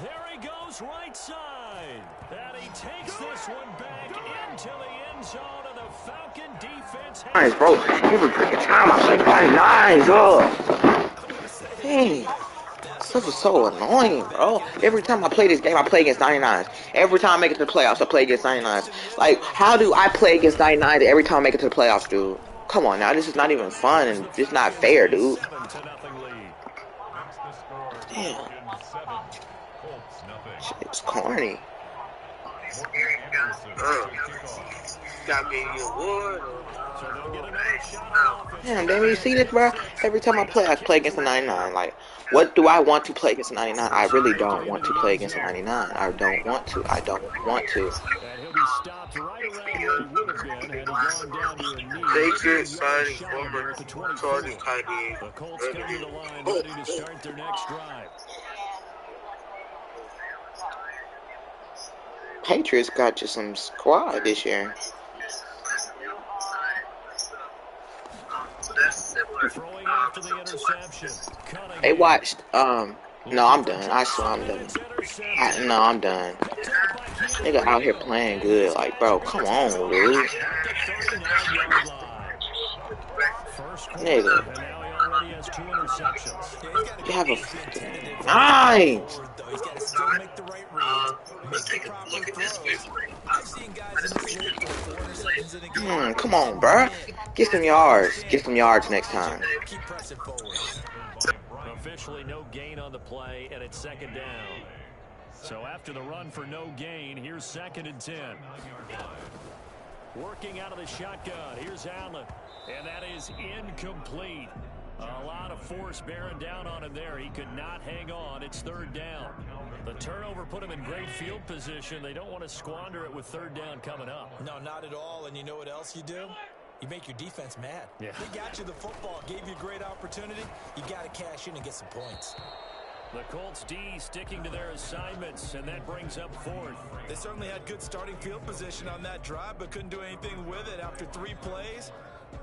Speaker 4: There he goes right side. And he takes this one back into the end zone, and the Falcon defense has...
Speaker 5: Nice, bro. Every freaking time I play by 9s, oh. Dang. Stuff is so annoying, bro. Every time I play this game, I play against 99s. Every time I make it to the playoffs, I play against 99s. Like, how do I play against 99s every time I make it to the playoffs, dude? Come on now, this is not even fun, and it's not fair, dude. Damn. Shit's corny.
Speaker 6: Got me a award.
Speaker 5: Damn, Damien, you see this, bro? Every time I play against a 99. Like, what do I want to play against a 99? I really don't want to play against a 99. I don't want to. I don't want to.
Speaker 6: Patriots signing former Chargers tight end.
Speaker 4: The Colts come to the line ready to start their next drive.
Speaker 5: Patriots got you some squad this year.
Speaker 4: Throwing after the interception.
Speaker 5: They watched, no, I'm done. I swear I'm done. No, I'm done. Nigga out here playing good. Like, bro, come on, dude. Nigga. You have a fucking 9. Come on, bruh. Get some yards. Get some yards next time.
Speaker 4: Officially no gain on the play, and it's 2nd down. So after the run for no gain, here's 2nd and 10. Working out of the shotgun. Here's Allen. And that is incomplete. A lot of force bearing down on him there. He could not hang on. It's 3rd down. The turnover put him in great field position. They don't want to squander it with 3rd down coming up.
Speaker 2: No, not at all. And you know what else you do? You make your defense mad.
Speaker 4: Yeah.
Speaker 2: They got you the football, gave you a great opportunity. You got to cash in and get some points.
Speaker 4: The Colts D sticking to their assignments, and that brings up 4th.
Speaker 2: They certainly had good starting field position on that drive, but couldn't do anything with it after 3 plays.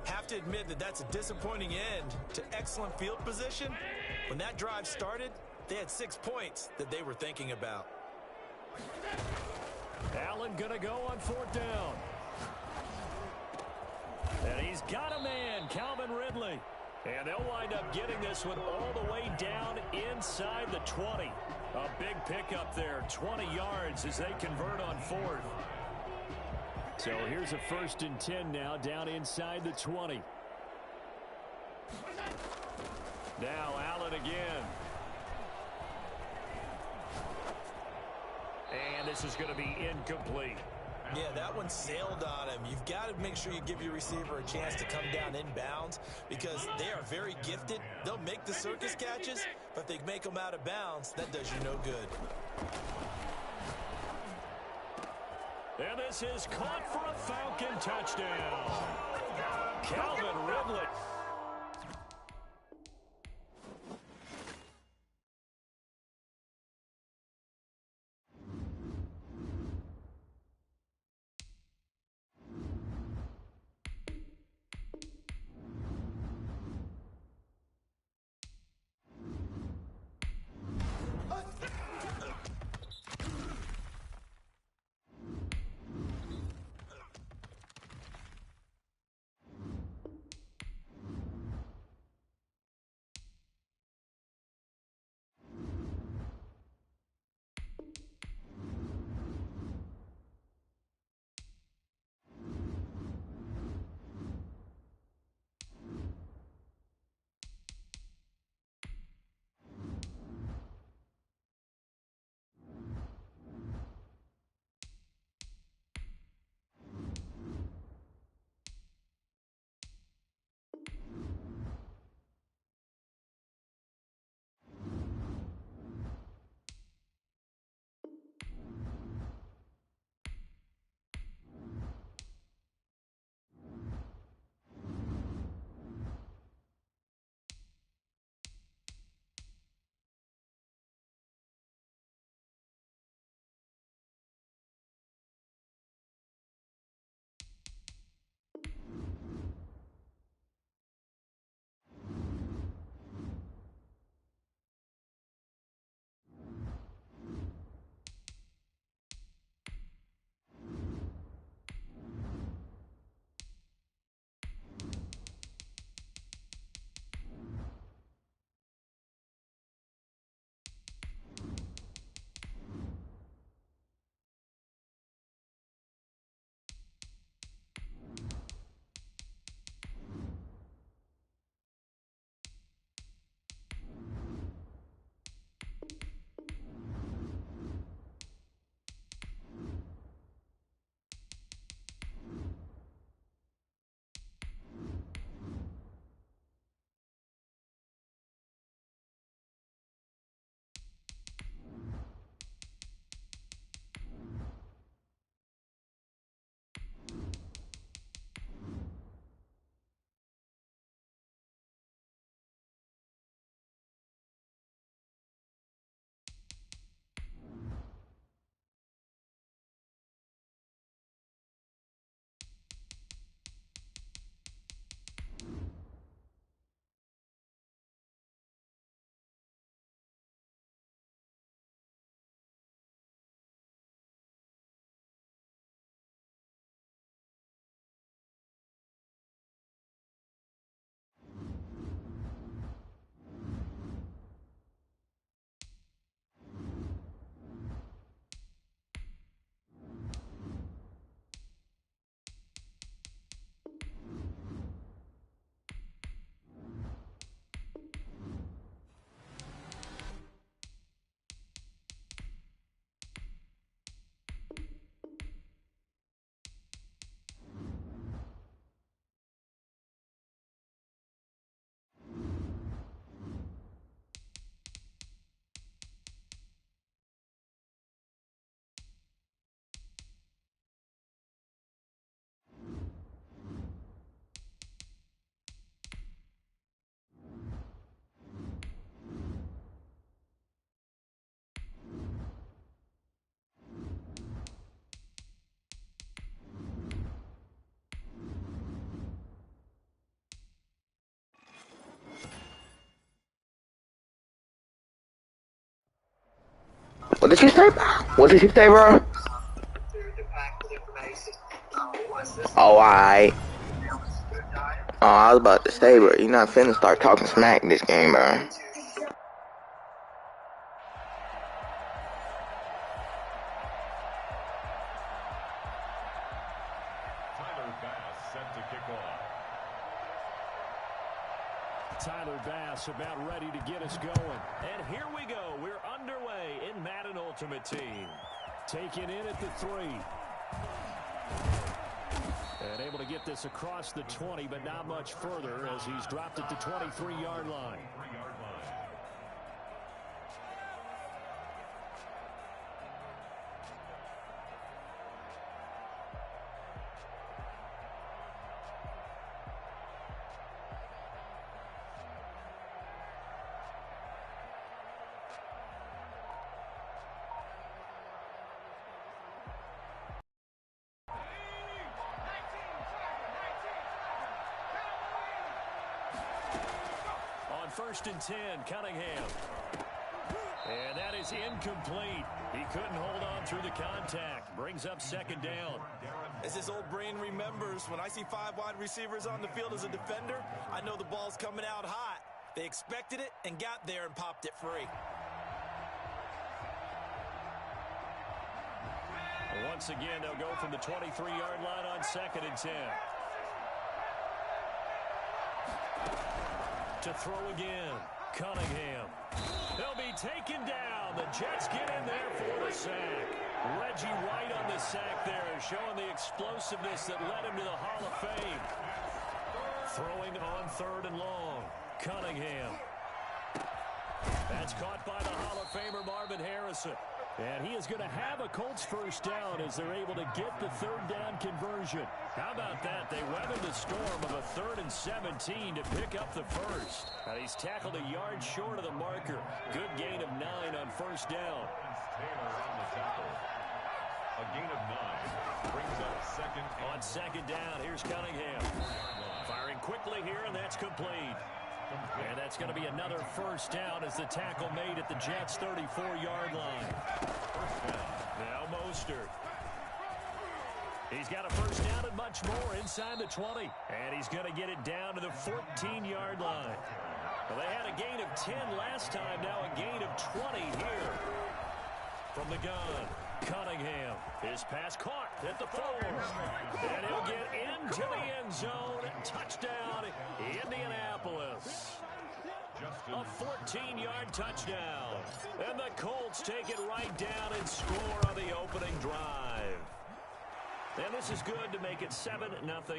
Speaker 2: Have to admit that that's a disappointing end to excellent field position. When that drive started, they had 6 points that they were thinking about.
Speaker 4: Allen gonna go on 4th down. And he's got a man, Calvin Ridley. And they'll wind up getting this one all the way down inside the 20. A big pickup there, 20 yards as they convert on fourth. So here's a 1st and 10 now, down inside the 20. Now Allen again. And this is going to be incomplete.
Speaker 2: Yeah, that one sailed on him. You've got to make sure you give your receiver a chance to come down inbounds because they are very gifted. They'll make the circus catches, but if they make them out of bounds, that does you no good.
Speaker 4: And this is caught for a Falcon touchdown. Calvin Ridley.
Speaker 5: What did you say, bro? What did you say, bro? Oh, Oh, I was about to say, bro, you're not finna start talking smack this game, bro.
Speaker 3: Tyler Bass set to kick off.
Speaker 4: Tyler Bass about ready to get us going. And here we go. We're underway in Madden Ultimate Team. Taken in at the 3. And able to get this across the 20, but not much further as he's dropped at the 23-yard line. First and 10, Cunningham. And that is incomplete. He couldn't hold on through the contact. Brings up second down.
Speaker 2: As his old brain remembers, when I see 5 wide receivers on the field as a defender, I know the ball's coming out hot. They expected it and got there and popped it free.
Speaker 4: Once again, they'll go from the 23-yard line on second and 10. To throw again, Cunningham. They'll be taken down. The Jets get in there for the sack. Reggie White on the sack there, showing the explosiveness that led him to the Hall of Fame. Throwing on 3rd and long, Cunningham. That's caught by the Hall of Famer Marvin Harrison. And he is going to have a Colts first down as they're able to get the 3rd down conversion. How about that? They weathered the storm of a 3rd and 17 to pick up the first. And he's tackled a yard short of the marker. Good gain of 9 on first down.
Speaker 3: Taylor on the tackle. A gain of 9 brings up second.
Speaker 4: On second down, here's Cunningham. Firing quickly here, and that's complete. And that's going to be another first down as the tackle made at the Jets' 34-yard line. Now Mostert. He's got a first down and much more inside the 20. And he's going to get it down to the 14-yard line. Well, they had a gain of 10 last time, now a gain of 20 here. From the gun, Cunningham. His pass caught at the 4. And he'll get into the end zone. Touchdown, Indianapolis. A 14-yard touchdown. And the Colts take it right down and score on the opening drive. And this is good to make it 7-0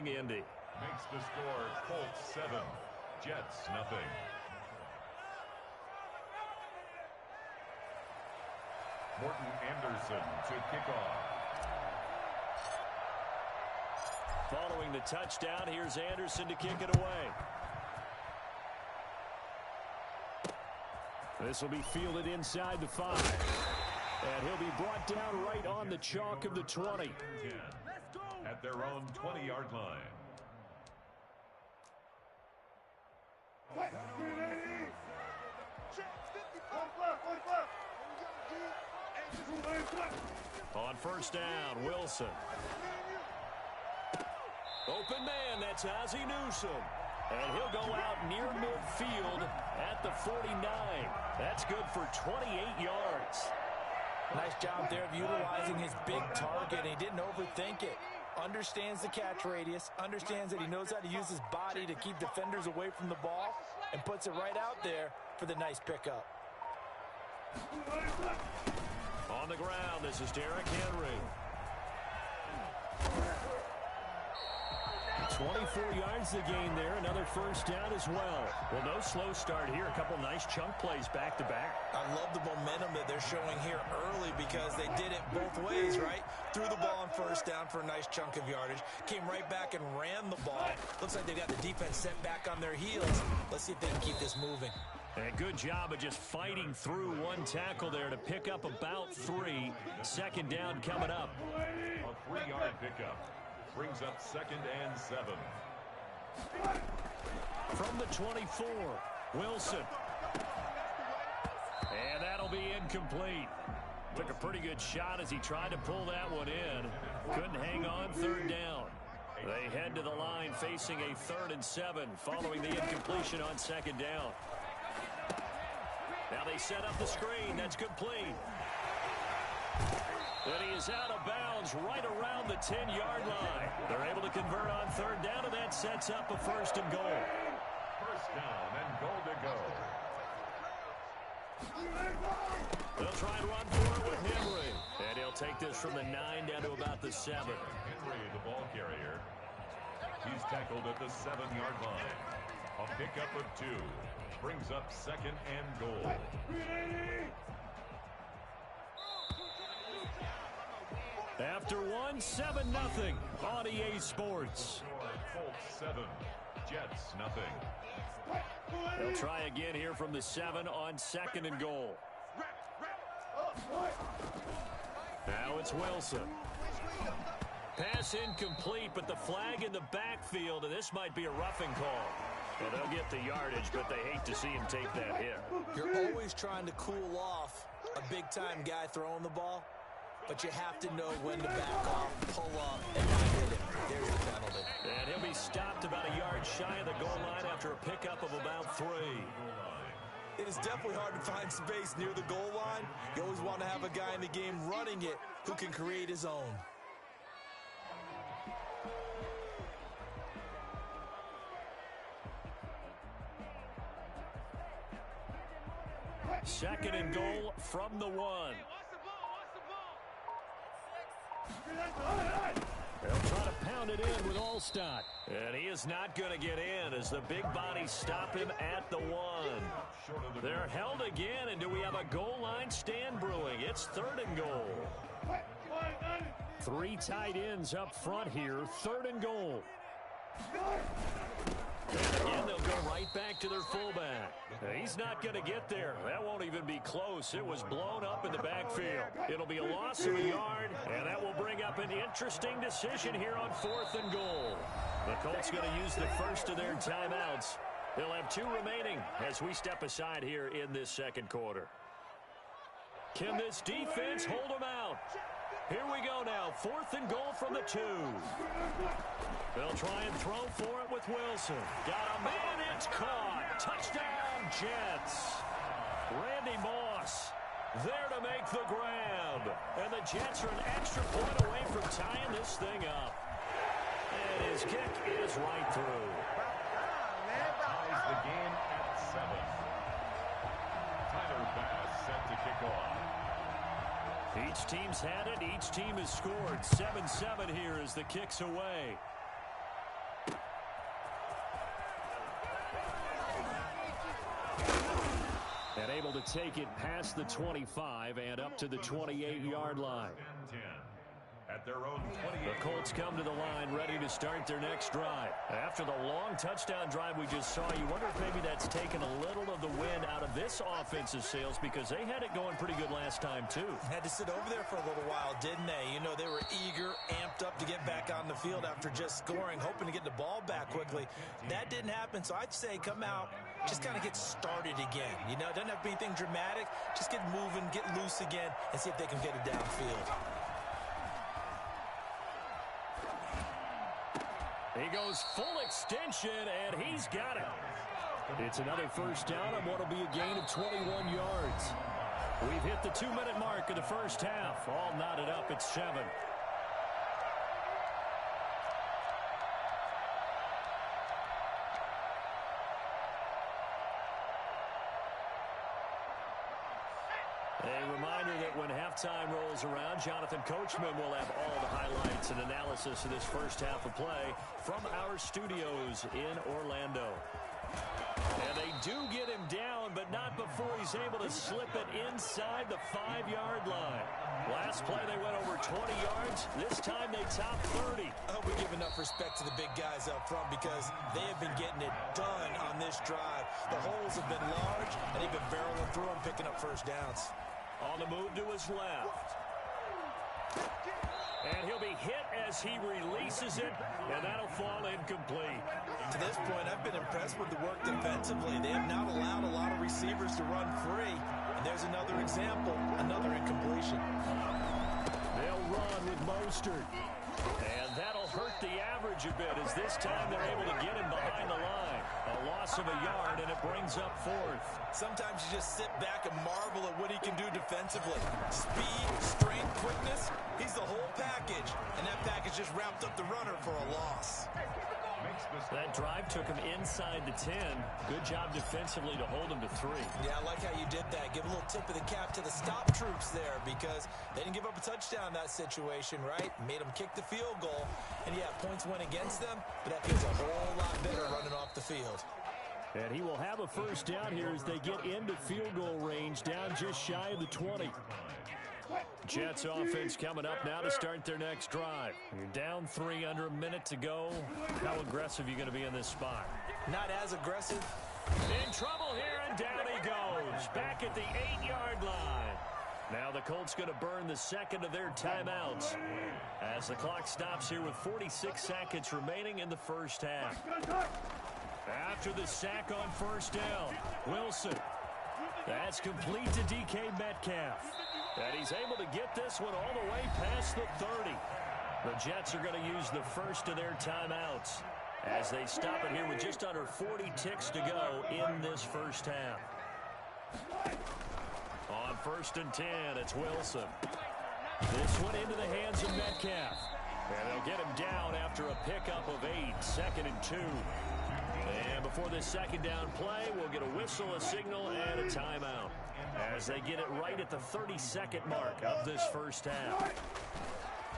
Speaker 4: Indy.
Speaker 3: Makes the score Colts 7, Jets 0. Morton Anderson to kick off.
Speaker 4: Following the touchdown, here's Anderson to kick it away. This will be fielded inside the 5. And he'll be brought down right on the chalk of the 20.
Speaker 3: At their own 20-yard line.
Speaker 4: On first down, Wilson. Open man, that's Ozzie Newsome. And he'll go out near midfield at the 49. That's good for 28 yards.
Speaker 2: Nice job there of utilizing his big target. He didn't overthink it. Understands the catch radius, understands that he knows how to use his body to keep defenders away from the ball, and puts it right out there for the nice pickup.
Speaker 4: On the ground, this is Derrick Henry. 24 yards the gain there. Another first down as well. Well, no slow start here. A couple nice chunk plays back-to-back.
Speaker 2: I love the momentum that they're showing here early because they did it both ways, right? Threw the ball on first down for a nice chunk of yardage. Came right back and ran the ball. Looks like they got the defense set back on their heels. Let's see if they can keep this moving.
Speaker 4: And a good job of just fighting through one tackle there to pick up about 3. Second down coming up.
Speaker 3: A 3-yard pickup. Brings up second and 7.
Speaker 4: From the 24, Wilson. And that'll be incomplete. Took a pretty good shot as he tried to pull that one in. Couldn't hang on third down. They head to the line facing a 3rd and 7 following the incompletion on 2nd down. Now they set up the screen. That's complete. And he is out of bounds right around the 10-yard line. They're able to convert on 3rd down, and that sets up a 1st and goal.
Speaker 3: 1st down and goal to go.
Speaker 4: They'll try and run for it with Henry. And he'll take this from the 9 down to about the 7.
Speaker 3: Henry, the ball carrier. He's tackled at the 7-yard line. A pickup of 2. Brings up 2nd and goal.
Speaker 4: After 1, 7-0 on EA Sports.
Speaker 3: Colts 7, Jets nothing.
Speaker 4: They'll try again here from the 7 on 2nd and goal. Now it's Wilson. Pass incomplete, but the flag in the backfield, and this might be a roughing call. Well, they'll get the yardage, but they hate to see him take that hit.
Speaker 2: You're always trying to cool off a big-time guy throwing the ball, but you have to know when to back off, pull up, and not hit him. There's the penalty.
Speaker 4: And he'll be stopped about a yard shy of the goal line after a pickup of about 3.
Speaker 2: It is definitely hard to find space near the goal line. You always want to have a guy in the game running it who can create his own.
Speaker 4: Second and goal from the 1. They'll try to pound it in with Allstott. And he is not going to get in as the big bodies stop him at the 1. They're held again, and do we have a goal line stand brewing? It's 3rd and goal. 3 tight ends up front here, 3rd and goal. And again, they'll go right back to their fullback. He's not going to get there. That won't even be close. It was blown up in the backfield. It'll be a loss of a yard, and that will bring up an interesting decision here on 4th and goal. The Colts going to use the first of their timeouts. They'll have 2 remaining as we step aside here in this 2nd quarter. Can this defense hold them out? Here we go now. 4th and goal from the 2. They'll try and throw for it with Wilson. Got a man, it's caught. Touchdown, Jets. Randy Moss there to make the grab. And the Jets are an extra point away from tying this thing up. And his kick is right through.
Speaker 3: Ties the game at 7. Tyler Bass set to kick off.
Speaker 4: Each team's had it. Each team has scored. 7-7 here as the kick's away. And able to take it past the 25 and up to the 28-yard line.
Speaker 3: At their own 28.
Speaker 4: The Colts come to the line ready to start their next drive. After the long touchdown drive we just saw, you wonder if maybe that's taken a little of the wind out of this offensive sails because they had it going pretty good last time too.
Speaker 2: Had to sit over there for a little while, didn't they? You know, they were eager, amped up to get back on the field after just scoring, hoping to get the ball back quickly. That didn't happen, so I'd say come out, just kind of get started again. You know, it doesn't have to be anything dramatic. Just get moving, get loose again, and see if they can get it downfield.
Speaker 4: He goes full extension, and he's got it. It's another first down on what will be a gain of 21 yards. We've hit the 2-minute mark of the first half. All knotted up at 7. A reminder that when halftime rolls around, Jonathan Coachman will have all the highlights and analysis of this first half of play from our studios in Orlando. And they do get him down, but not before he's able to slip it inside the 5-yard line. Last play, they went over 20 yards. This time, they topped 30.
Speaker 2: I hope we give enough respect to the big guys up front because they have been getting it done on this drive. The holes have been large, and they've been barreling through them, picking up first downs.
Speaker 4: On the move to his left. And he'll be hit as he releases it, and that'll fall incomplete.
Speaker 2: To this point, I've been impressed with the work defensively. They have not allowed a lot of receivers to run free. And there's another example, another incompletion.
Speaker 4: They'll run with Mostert. And that'll hurt the average a bit as this time they're able to get him behind the line. A loss of a yard, and it brings up fourth.
Speaker 2: Sometimes you just sit back and marvel at what he can do defensively. Speed, strength, quickness, he's the whole package. And that package just wrapped up the runner for a loss.
Speaker 4: That drive took him inside the 10. Good job defensively to hold him to 3.
Speaker 2: Yeah, I like how you did that. Give a little tip of the cap to the stop troops there because they didn't give up a touchdown in that situation, right? Made them kick the field goal. And, yeah, points went against them, but that feels a whole lot better running off the field.
Speaker 4: And he will have a first down here as they get into field goal range, down just shy of the 20. Jets offense coming up now to start their next drive. You're down 3, under a minute to go. How aggressive are you going to be in this spot?
Speaker 2: Not as aggressive.
Speaker 4: In trouble here, and down he goes. Back at the 8-yard line. Now the Colts going to burn the second of their timeouts as the clock stops here with 46 seconds remaining in the first half. After the sack on first down, Wilson. That's complete to DK Metcalf. And he's able to get this one all the way past the 30. The Jets are going to use the first of their timeouts as they stop it here with just under 40 ticks to go in this first half. On 1st and 10, it's Wilson. This one into the hands of Metcalf. And they'll get him down after a pickup of 8, 2nd and 2. And before this second down play, we'll get a whistle, a signal, and a timeout as they get it right at the 32nd mark of this first half.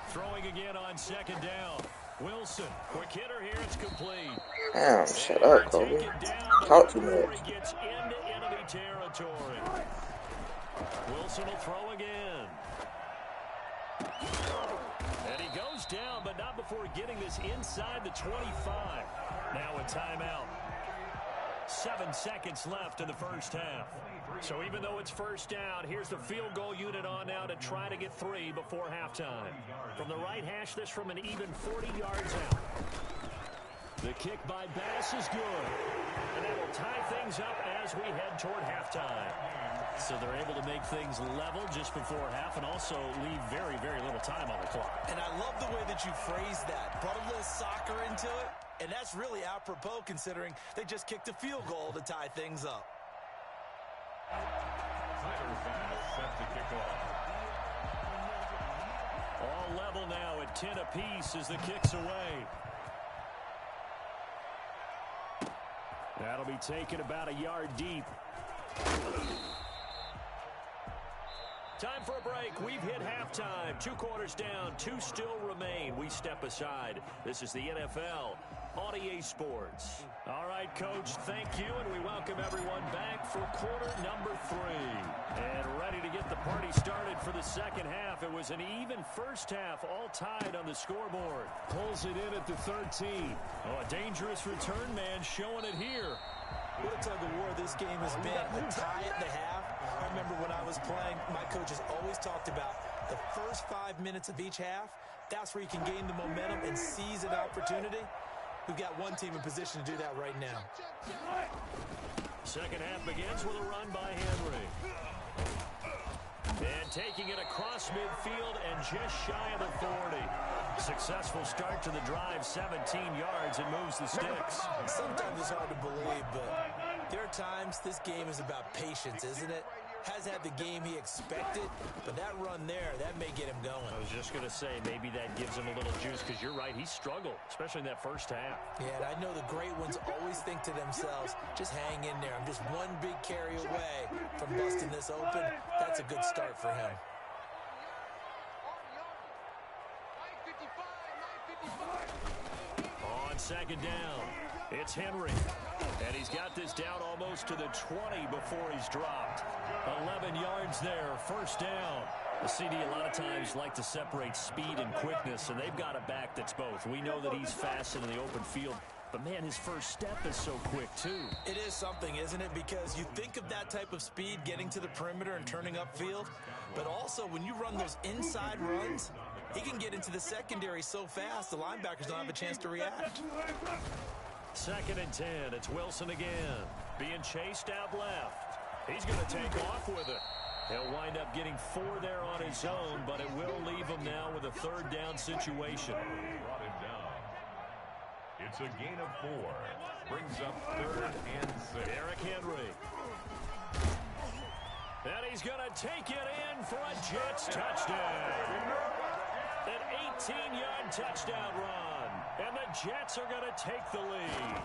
Speaker 4: Throwing again on 2nd down. Wilson, quick hitter here, it's complete.
Speaker 5: Damn, shut up, Kobe. Talk to me.
Speaker 4: He gets into enemy territory. Wilson will throw again. And he goes down, but not before getting this inside the 25. Now a timeout. 7 seconds left in the first half. So even though it's first down, here's the field goal unit on now to try to get 3 before halftime. From the right hash, this from an even 40 yards out. The kick by Bass is good. And that will tie things up as we head toward halftime. So they're able to make things level just before half and also leave very, very little time on the clock.
Speaker 2: And I love the way that you phrased that. Brought a little soccer into it. And that's really apropos considering they just kicked a field goal to tie things up.
Speaker 3: Set to kick off.
Speaker 4: All level now at 10 apiece as the kick's away. That'll be taken about a yard deep. Time for a break. We've hit halftime. 2 quarters down, 2 still remain. We step aside. This is the NFL on EA Sports. All right, Coach, thank you, and we welcome everyone back for quarter number 3. And ready to get the party started for the second half. It was an even first half, all tied on the scoreboard. Pulls it in at the 13. Oh, a dangerous return man showing it here.
Speaker 2: What a tug of war this game has been. A tie at the half. I remember when I was playing, my coaches always talked about the first 5 minutes of each half. That's where you can gain the momentum and seize an opportunity. We've got one team in position to do that right now.
Speaker 4: Second half begins with a run by Henry. And taking it across midfield and just shy of the 40. Successful start to the drive, 17 yards, and moves the sticks.
Speaker 2: Sometimes it's hard to believe, but there are times this game is about patience, isn't it? Has had the game he expected, but that run there, that may get him going.
Speaker 4: I was just going to say, maybe that gives him a little juice, because you're right, he struggled, especially in that first half.
Speaker 2: Yeah, and I know the great ones always think to themselves, just hang in there. I'm just one big carry away from busting this open. That's a good start for him.
Speaker 4: On second down, it's Henry. And he's got this down almost to the 20 before he's dropped. 11 yards there, first down. The CD a lot of times like to separate speed and quickness, and they've got a back that's both. We know that he's fast in the open field, but man, his first step is so quick too.
Speaker 2: It is something, isn't it? Because you think of that type of speed getting to the perimeter and turning upfield, but also when you run those inside runs, he can get into the secondary so fast the linebackers don't have a chance to react.
Speaker 4: 2nd and 10, it's Wilson again. Being chased out left. He's going to take off with it. He'll wind up getting 4 there on his own, but it will leave him now with a third down situation.
Speaker 3: Brought him down. It's a gain of 4. Brings up 3rd and 6.
Speaker 4: Derrick Henry. And he's going to take it in for a Jets touchdown. An 18-yard touchdown run. And the Jets are going to take the lead.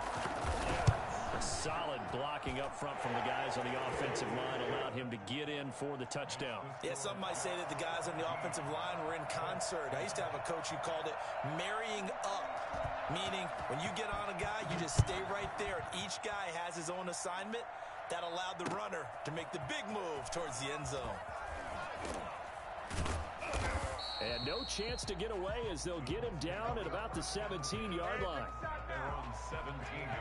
Speaker 4: Solid blocking up front from the guys on the offensive line allowed him to get in for the touchdown.
Speaker 2: Yeah, some might say that the guys on the offensive line were in concert. I used to have a coach who called it marrying up, meaning when you get on a guy, you just stay right there. Each guy has his own assignment. That allowed the runner to make the big move towards the end zone.
Speaker 4: And no chance to get away as they'll get him down at about the 17-yard line.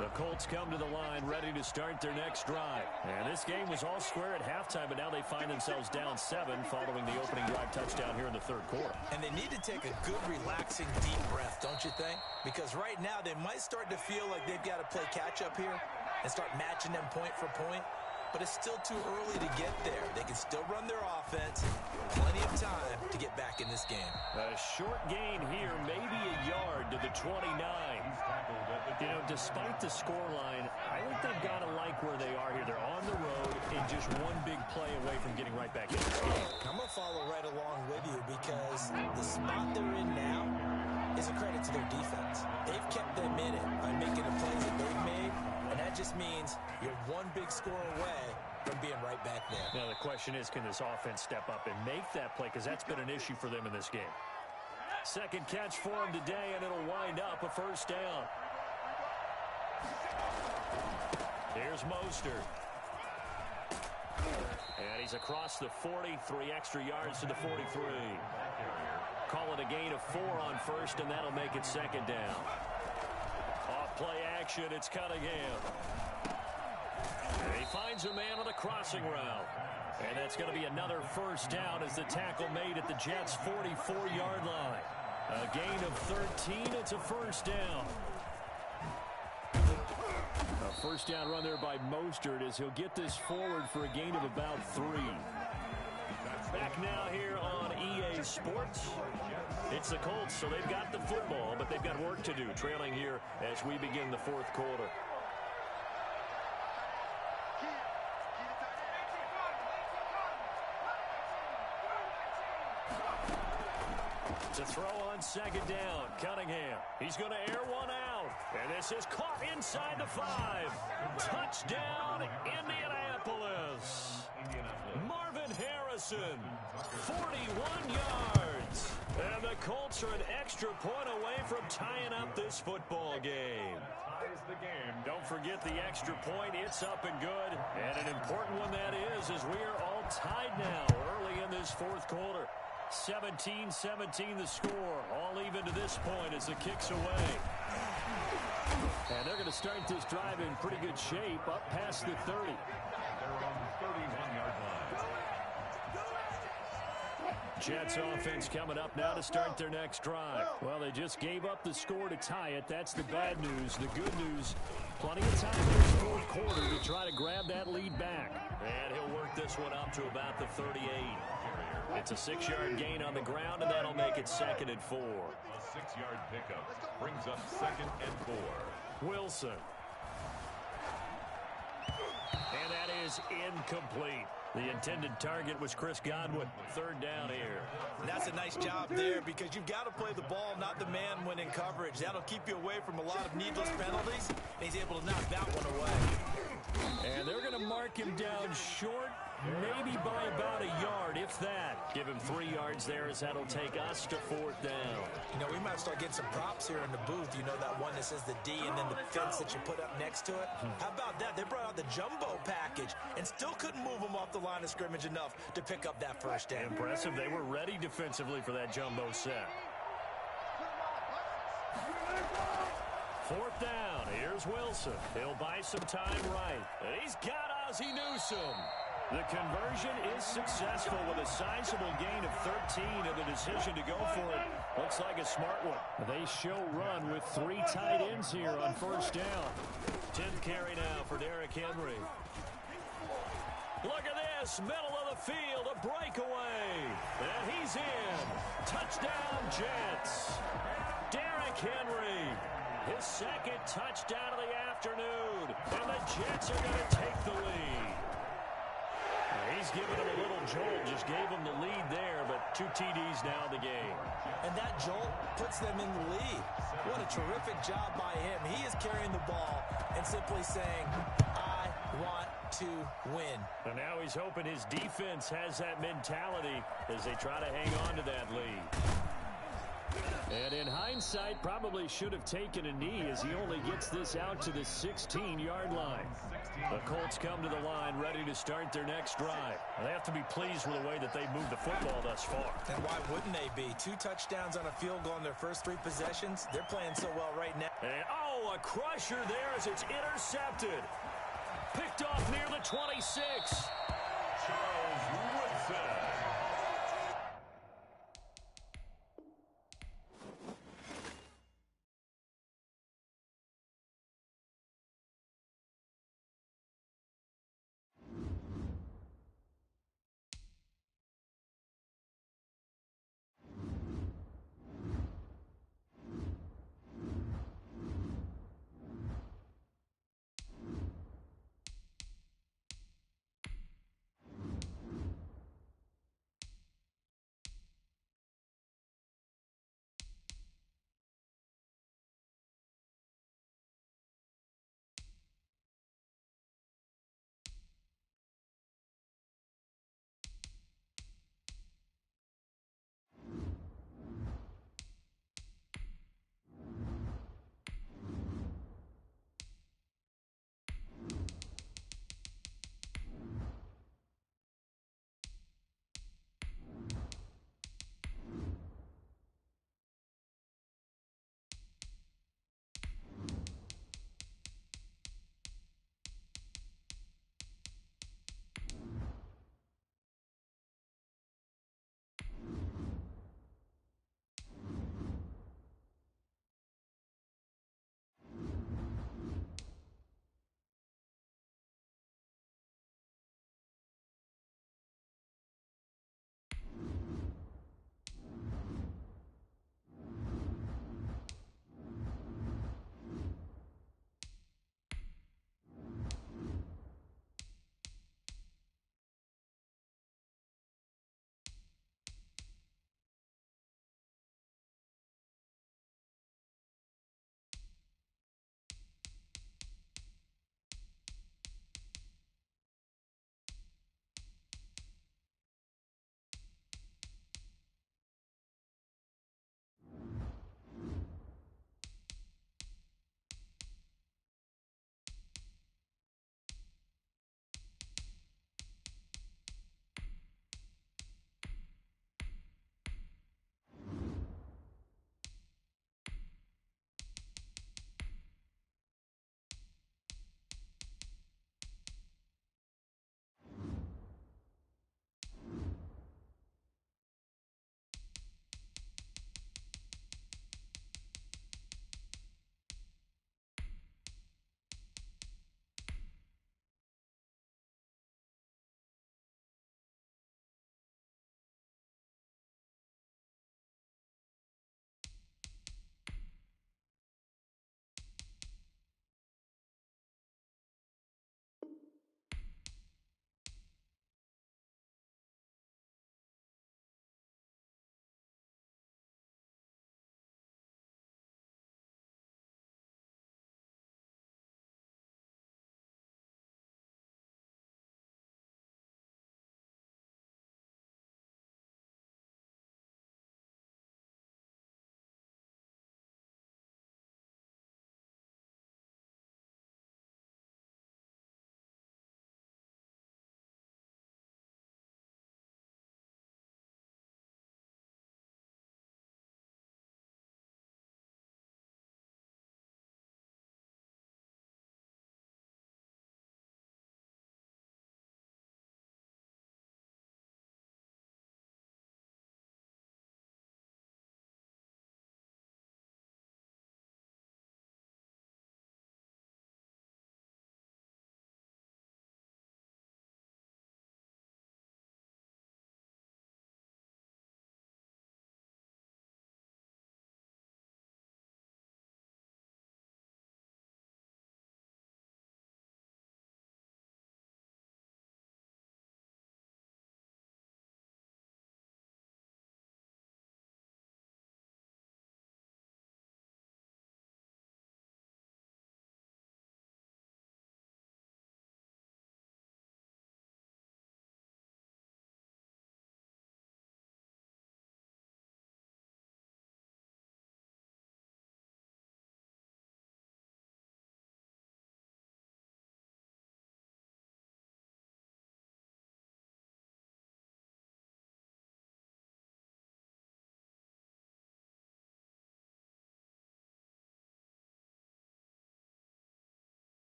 Speaker 4: The Colts come to the line ready to start their next drive. And this game was all square at halftime, but now they find themselves down 7 following the opening drive touchdown here in the third quarter.
Speaker 2: And they need to take a good, relaxing, deep breath, don't you think? Because right now they might start to feel like they've got to play catch-up here and start matching them point for point. But it's still too early to get there. They can still run their offense. Plenty of time to get back in this game.
Speaker 4: A short gain here, maybe a yard to the 29. You know, despite the scoreline, I think they've got to like where they are here. They're on the road and just one big play away from getting right back in this game.
Speaker 2: I'm going to follow right along with you because the spot they're in now is a credit to their defense. They've kept them in it by making the plays that they've made. And that just means you're one big score away from being right back there.
Speaker 4: Now, the question is, can this offense step up and make that play? Because that's been an issue for them in this game. Second catch for him today, and it'll wind up a first down. Here's Mostert. And he's across the 40, 3 extra yards to the 43. Call it a gain of 4 on first, and that'll make it second down. Play action, it's Cunningham. And he finds a man on a crossing route. And that's going to be another first down as the tackle made at the Jets' 44-yard line. A gain of 13, it's a first down. A first down run there by Mostert as he'll get this forward for a gain of about 3. Back now here on EA Sports. It's the Colts, so they've got the football, but they've got work to do, trailing here as we begin the fourth quarter. To throw on second down, Cunningham. He's going to air one out, and this is caught inside the 5. Touchdown, Indianapolis. Marvin Harrison, 41 yards. And the Colts are an extra point away from tying up this football game. Don't forget the extra point. It's up and good. And an important one that is, as we are all tied now early in this fourth quarter. 17-17 the score. All even to this point as the kick's away. And they're going to start this drive in pretty good shape up past the 30.
Speaker 3: They're on the 31-yard line.
Speaker 4: Jets offense coming up now to start their next drive. Well, they just gave up the score to tie it. That's the bad news. The good news, plenty of time in this fourth quarter to try to grab that lead back. And he'll work this one up to about the 38. It's a 6-yard gain on the ground, and that'll make it 2nd and 4.
Speaker 3: A 6-yard pickup brings up 2nd and 4.
Speaker 4: Wilson. And that is incomplete. The intended target was Chris Godwin. 3rd down here.
Speaker 2: And that's a nice job there because you've got to play the ball, not the man when in coverage. That'll keep you away from a lot of needless penalties. And he's able to knock that one away.
Speaker 4: And they're going to mark him down short, maybe by about a yard, if that. Give him 3 yards there as that'll take us to 4th down.
Speaker 2: You know, we might start getting some props here in the booth. You know, that one that says the D and then the fence that you put up next to it. How about that? They brought out the jumbo package and still couldn't move him off the line of scrimmage enough to pick up that first down.
Speaker 4: Impressive. They were ready defensively for that jumbo set. 4th down. Here's Wilson. He'll buy some time right. And he's got Ozzie Newsome. The conversion is successful with a sizable gain of 13, and the decision to go for it looks like a smart one. They show run with 3 tight ends here on first down. 10th carry now for Derrick Henry. Look at this, middle of the field, a breakaway. And he's in. Touchdown, Jets. Derrick Henry, his second touchdown of the afternoon. And the Jets are going to take the lead. He's giving him a little jolt, just gave him the lead there, but 2 TDs now in the game.
Speaker 2: And that jolt puts them in the lead. What a terrific job by him. He is carrying the ball and simply saying, I want to win.
Speaker 4: And now he's hoping his defense has that mentality as they try to hang on to that lead. And in hindsight, probably should have taken a knee as he only gets this out to the 16-yard line. The Colts come to the line ready to start their next drive. They have to be pleased with the way that they've moved the football thus far.
Speaker 2: And why wouldn't they be? 2 touchdowns on a field goal in their first 3 possessions. They're playing so well right now.
Speaker 4: And, oh, a crusher there as it's intercepted. Picked off near the 26.
Speaker 3: Charles Woodson.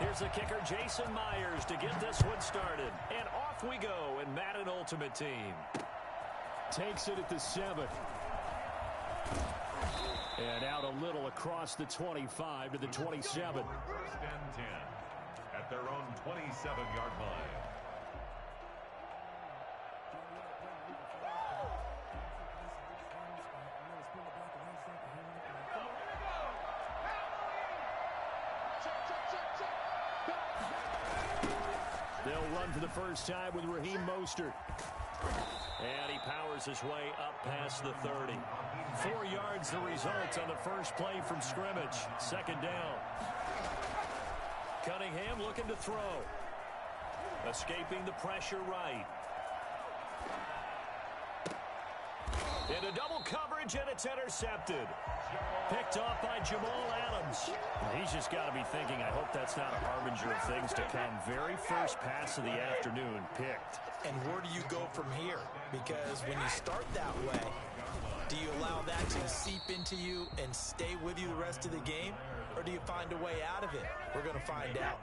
Speaker 4: Here's the kicker, Jason Myers, to get this one started. And off we go in Madden Ultimate Team.
Speaker 1: Takes it at the 7. And out a little across the 25 to the 27.
Speaker 3: First and 10 at their own 27-yard line.
Speaker 1: They'll run for the first time with Raheem Mostert.
Speaker 4: And he powers his way up past the 30.
Speaker 1: 4 yards the result on the first play from scrimmage. Second down.
Speaker 4: Cunningham looking to throw. Escaping the pressure right. Into double coverage, and it's intercepted. Picked off by Jamal Adams.
Speaker 1: He's just got to be thinking, I hope that's not a harbinger of things to come. Very first pass of the afternoon, picked.
Speaker 2: And where do you go from here? Because when you start that way, do you allow that to seep into you and stay with you the rest of the game? Or do you find a way out of it? We're going to find out.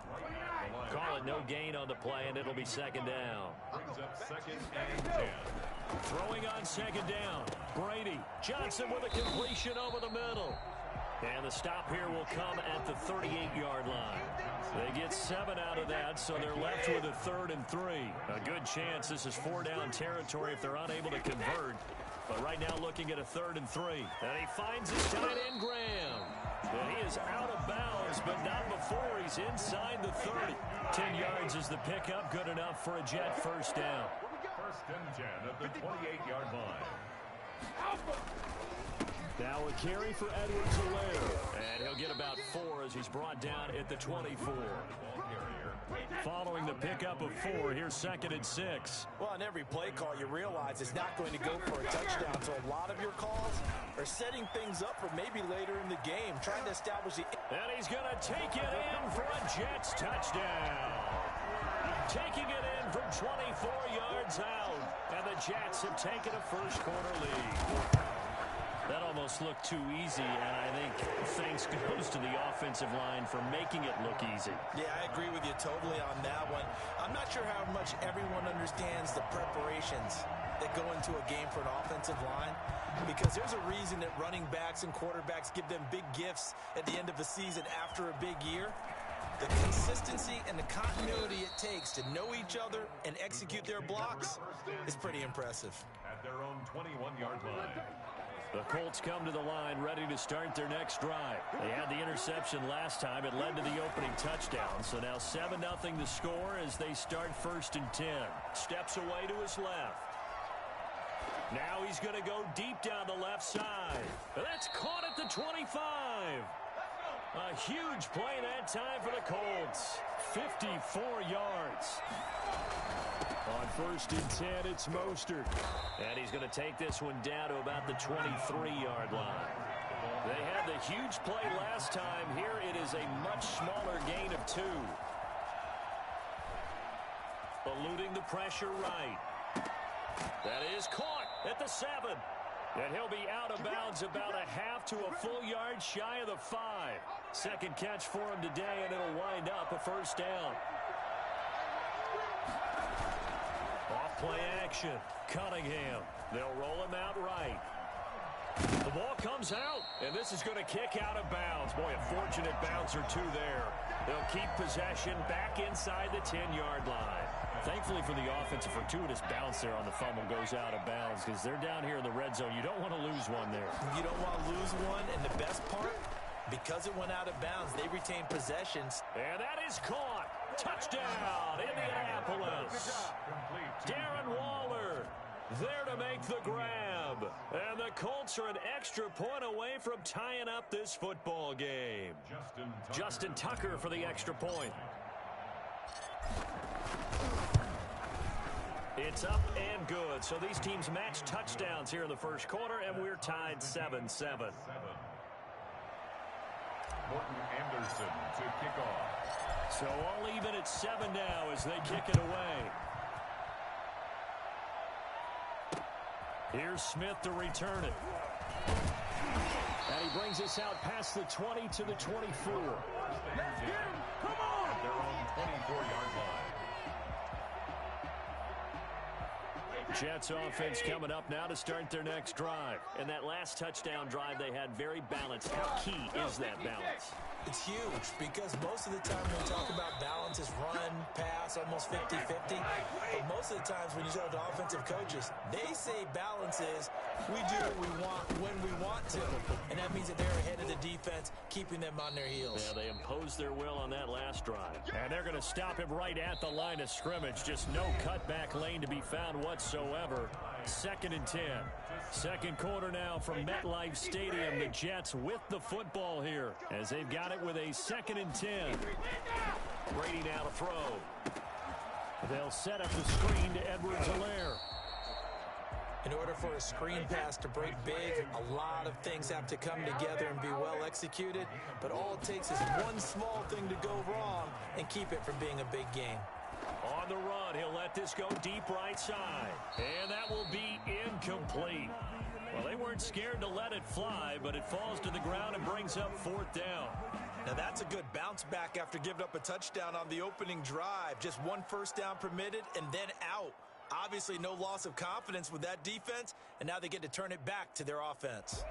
Speaker 4: Call it no gain on the play, and it'll be second down.
Speaker 3: Brings up second and 10.
Speaker 1: Throwing on second down. Brady. Johnson with a completion over the middle.
Speaker 4: And the stop here will come at the 38-yard line.
Speaker 1: They get 7 out of that, so they're left with a 3rd and 3.
Speaker 4: A good chance this is 4-down territory if they're unable to convert. But right now looking at a 3rd and 3. And he finds his tight end, Graham. And he is out of bounds, but not before he's inside the 30.
Speaker 1: 10 yards is the pickup, good enough for a Jet first down.
Speaker 3: First and 10 at the 28-yard line.
Speaker 1: Now a carry for Edwards-Helaire.
Speaker 4: And he'll get about 4 as he's brought down at the 24.
Speaker 1: Following the pickup of 4, here's 2nd and 6.
Speaker 2: Well, on every play call, you realize it's not going to go for a touchdown. So a lot of your calls are setting things up for maybe later in the game, trying to establish the...
Speaker 1: And he's going to take it in for a Jets touchdown. Taking it in from 24 yards out. And the Jets have taken a first-quarter lead. That almost looked too easy, and I think thanks goes to the offensive line for making it look easy.
Speaker 2: Yeah, I agree with you totally on that one. I'm not sure how much everyone understands the preparations that go into a game for an offensive line, because there's a reason that running backs and quarterbacks give them big gifts at the end of the season after a big year. The consistency and the continuity it takes to know each other and execute their blocks is pretty impressive.
Speaker 3: At their own 21-yard line.
Speaker 1: The Colts come to the line ready to start their next drive. They had the interception last time. It led to the opening touchdown. So now 7-0 the score as they start 1st and 10. Steps away to his left. Now he's going to go deep down the left side. That's caught at the 25. A huge play that time for the Colts. 54 yards. On 1st and 10, it's Mostert.
Speaker 4: And he's going to take this one down to about the 23-yard line. They had the huge play last time. Here it is a much smaller gain of 2. Eluding the pressure right. That is caught at the 7. And he'll be out of bounds about a half to a full yard shy of the 5.
Speaker 1: Second catch for him today, and it'll wind up a first down. Off-play action. Cunningham. They'll roll him out right. The ball comes out, and this is going to kick out of bounds. Boy, a fortunate bounce or 2 there. They'll keep possession back inside the 10-yard line. Thankfully for the offense, a fortuitous bounce there on the fumble goes out of bounds because they're down here in the red zone. You don't want to lose one there.
Speaker 2: You don't want to lose one, and the best part, because it went out of bounds, they retain possessions.
Speaker 1: And that is caught. Touchdown, Indianapolis. Darren Waller there to make the grab. And the Colts are an extra point away from tying up this football game. Justin Tucker for the extra point. It's up and good. So these teams match touchdowns here in the first quarter, and we're tied 7-7.
Speaker 3: Morton Anderson to kick off.
Speaker 1: So all even at 7 now as they kick it away. Here's Smith to return it. And he brings us out past the 20 to the 24.
Speaker 3: Let's get him. Come on. 24-yard line.
Speaker 4: Jets offense coming up now to start their next drive. And that last touchdown drive they had very balanced. How key is that balance?
Speaker 2: It's huge because most of the time when we talk about balance is run, pass, almost 50-50. But most of the times when you talk to offensive coaches, they say balance is we do what we want when we want to. And that means that they're ahead of the defense, keeping them on their heels.
Speaker 4: Yeah, they imposed their will on that last drive. And they're going to stop him right at the line of scrimmage. Just no cutback lane to be found whatsoever. 2nd and 10. Second quarter now from MetLife Stadium. The Jets with the football here as they've got it with a 2nd and 10. Brady now to throw. They'll set up the screen to Edwards-Helaire.
Speaker 2: In order for a screen pass to break big, a lot of things have to come together and be well executed. But all it takes is one small thing to go wrong and keep it from being a big game.
Speaker 4: On the run, he'll let this go deep right side. And that will be incomplete. Well, they weren't scared to let it fly, but it falls to the ground and brings up 4th down.
Speaker 2: Now that's a good bounce back after giving up a touchdown on the opening drive. Just 1 first down permitted and then out. Obviously no loss of confidence with that defense, and now they get to turn it back to their offense.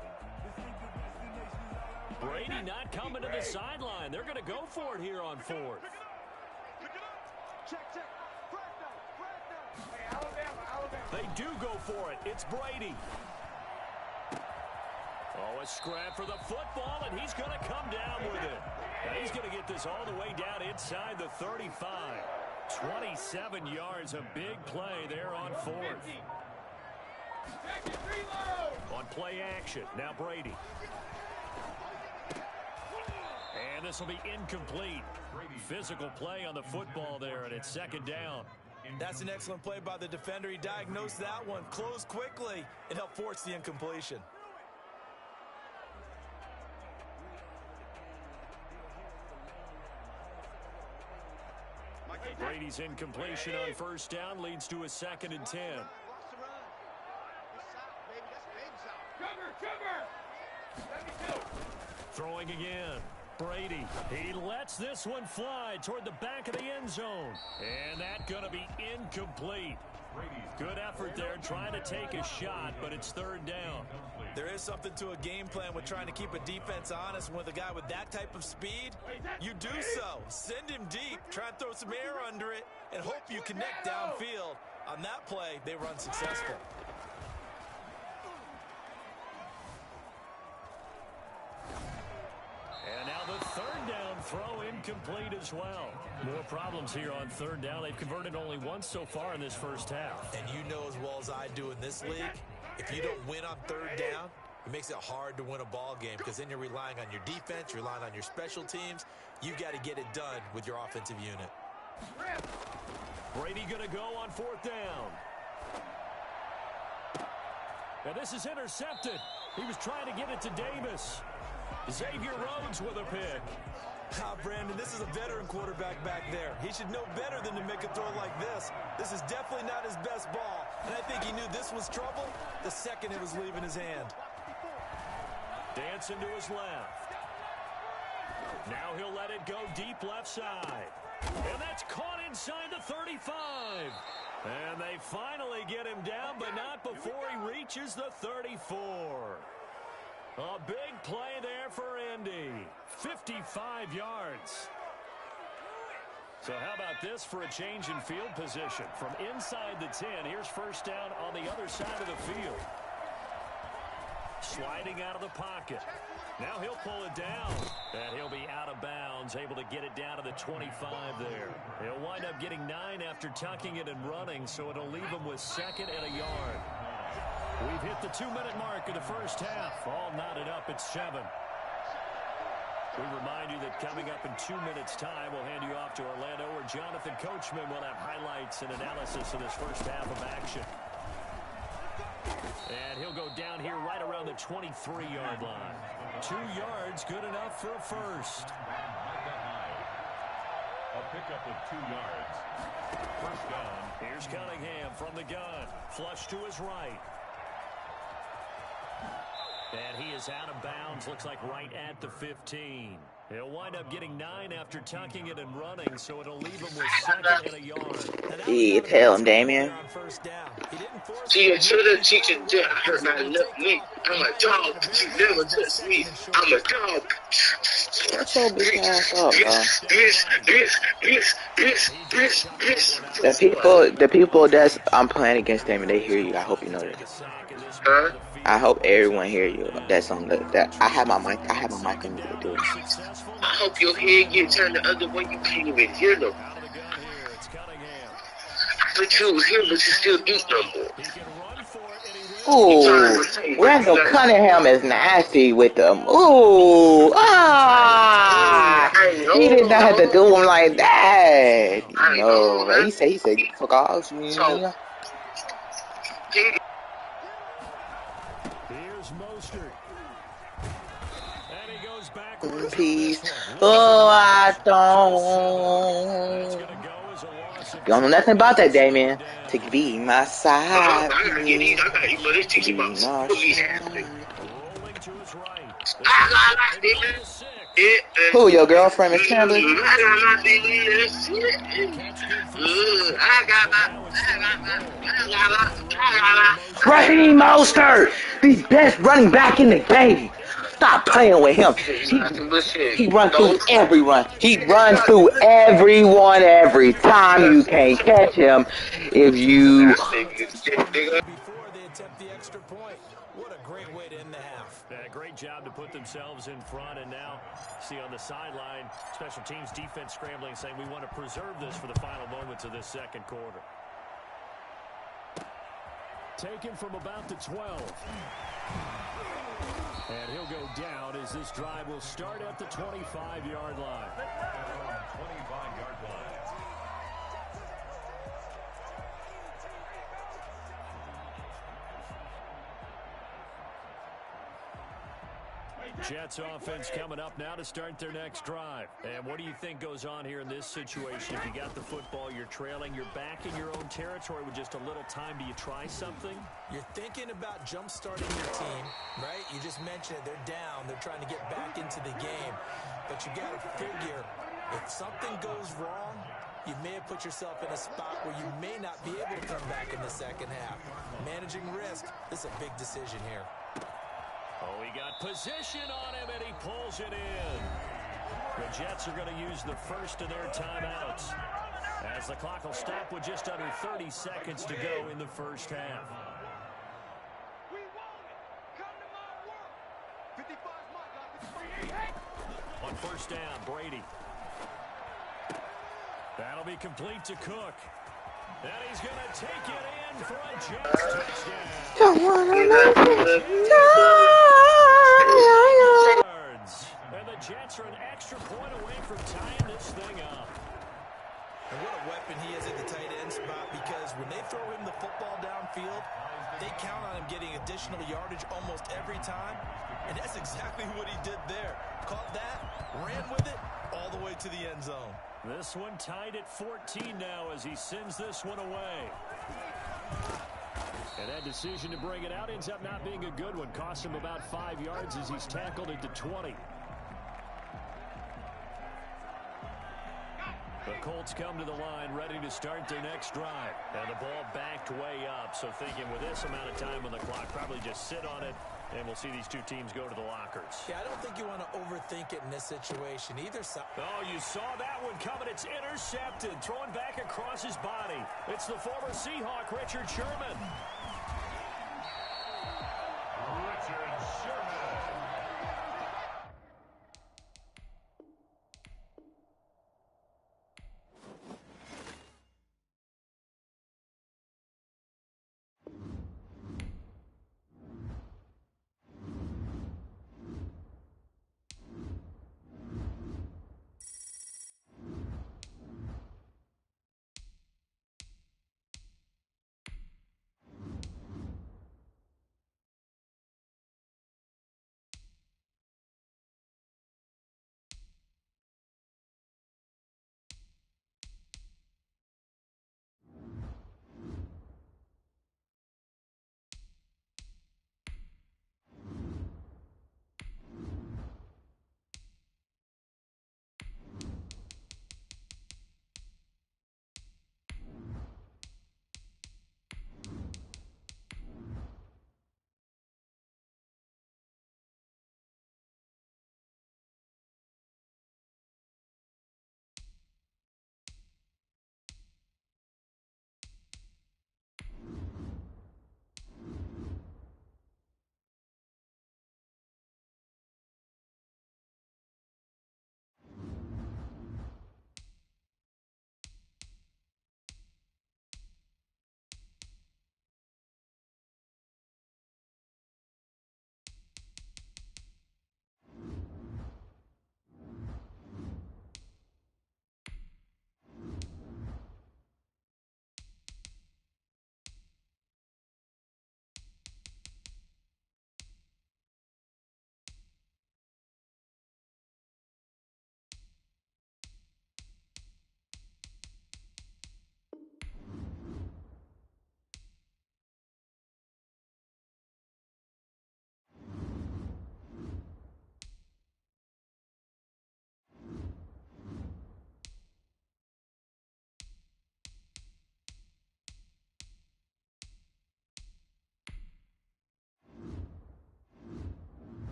Speaker 4: Brady not coming to the sideline. They're going to go for it here on 4th. They do go for it. It's Brady. Oh, a scrap for the football, and he's going to come down with it. Now he's going to get this all the way down inside the 35. 27 yards, a big play there on 4th. On play action, now Brady. And this will be incomplete. Physical play on the football there, and it's 2nd down.
Speaker 2: That's an excellent play by the defender. He diagnosed that one, closed quickly, and helped force the incompletion.
Speaker 4: Brady's incompletion on 1st down leads to a 2nd and 10. Throwing again. Brady, he lets this one fly toward the back of the end zone. And that's going to be incomplete. Good effort there trying to take a shot, but it's 3rd down.
Speaker 2: There is something to a game plan with trying to keep a defense honest. With a guy with that type of speed, you do so. Send him deep, try and throw some air under it, and hope you connect downfield. On that play, they were unsuccessful.
Speaker 4: And now the 3rd down throw incomplete as well. More problems here on 3rd down. They've converted only once so far in this first half.
Speaker 2: And you know as well as I do in this league, if you don't win on 3rd down, it makes it hard to win a ball game because then you're relying on your defense, you're relying on your special teams. You've got to get it done with your offensive unit.
Speaker 4: Brady going to go on 4th down. Now this is intercepted. He was trying to get it to Davis. Xavier Rhodes with a pick.
Speaker 2: Brandon, this is a veteran quarterback back there. He should know better than to make a throw like this. This is definitely not his best ball, and I think he knew this was trouble the second it was leaving his hand.
Speaker 4: Dancing to his left. Now he'll let it go deep left side. And that's caught inside the 35. And they finally get him down, but not before he reaches the 34. A big play there for Indy. 55 yards. So how about this for a change in field position? From inside the 10, here's 1st down on the other side of the field. Sliding out of the pocket. Now he'll pull it down. And he'll be out of bounds, able to get it down to the 25 there. He'll wind up getting 9 after tucking it and running, so it'll leave him with 2nd and a yard. We've hit the 2-minute mark of the first half. All knotted up at 7. We remind you that coming up in 2 minutes' time, we'll hand you off to Orlando, where Jonathan Coachman will have highlights and analysis of this first half of action. And he'll go down here right around the 23-yard line. 2 yards, good enough for a first.
Speaker 3: A pickup of 2 yards. First down.
Speaker 4: Here's Cunningham from the gun. Flush to his right. And he is out of bounds, looks like right at the 15. He'll wind up getting 9 after tucking it and running, so it'll leave him with 2nd and a yard.
Speaker 5: Yeah, tell him, Damien.
Speaker 6: See, should have teacher did. I hurt my left knee. I'm a dog, but you never touch me. I'm a dog.
Speaker 5: Shut your big ass up, bro. The people that's I'm playing against them, and they hear you. I hope you know that.
Speaker 6: Huh?
Speaker 5: I hope everyone hear you. That's on that. I have my mic on me to do it.
Speaker 6: I hope your head get turned the other way. You can't even hear them. But you was here, but you still eat no more.
Speaker 5: Ooh, Randall Cunningham is nasty with them. Ooh, he did not have to do him like that. No, he said, fuck off.
Speaker 4: Here's Mostert. And he goes backwards.
Speaker 5: Peace. Oh, I don't. You don't know nothing about that, Damien. To be my side.
Speaker 6: I gotta eat money. This teacher about put me halfway.
Speaker 5: Who, your girlfriend is Chamberlain? Raheem Mostert, the best running back in the game. Stop playing with him. He runs through every run. He runs through everyone every time. You can't catch him if you.
Speaker 2: Before they attempt the extra point. What a great way to end the half.
Speaker 4: Great job to put themselves in front, and now see on the sideline, special teams defense scrambling, saying we want to preserve this for the final moments of this second quarter. Taken from about the 12. And he'll go down as this drive will start at the 25-yard line.
Speaker 3: 25-yard line.
Speaker 4: Jets offense coming up now to start their next drive. And what do you think goes on here in this situation? If you got the football, you're trailing, you're back in your own territory with just a little time. Do you try something?
Speaker 2: You're thinking about jump-starting your team, right? You just mentioned it. They're down. They're trying to get back into the game. But you got to figure, if something goes wrong, you may have put yourself in a spot where you may not be able to come back in the second half. Managing risk, this is a big decision here.
Speaker 4: Oh, he got position on him, and he pulls it in. The Jets are going to use the first of their timeouts, as the clock will stop with just under 30 seconds to go in the first half. On first down, Brady. That'll be complete to Cook. And he's going to take it in for a Jets touchdown. And the Jets are an extra point away from tying this thing up.
Speaker 2: And what a weapon he is at the tight end spot, because when they throw him the football downfield, they count on him getting additional yardage almost every time. And that's exactly what he did there. Caught that, ran with it, all the way to the end zone.
Speaker 4: This one tied at 14 now as he sends this one away. And that decision to bring it out ends up not being a good one. Costs him about 5 yards as he's tackled at the 20. The Colts come to the line ready to start their next drive. And the ball backed way up. So thinking with this amount of time on the clock, probably just sit on it. And we'll see these two teams go to the lockers.
Speaker 2: Yeah, I don't think you want to overthink it in this situation. Either side.
Speaker 4: Oh, you saw that one coming. It's intercepted. Throwing back across his body. It's the former Seahawk, Richard Sherman.
Speaker 3: Richard Sherman.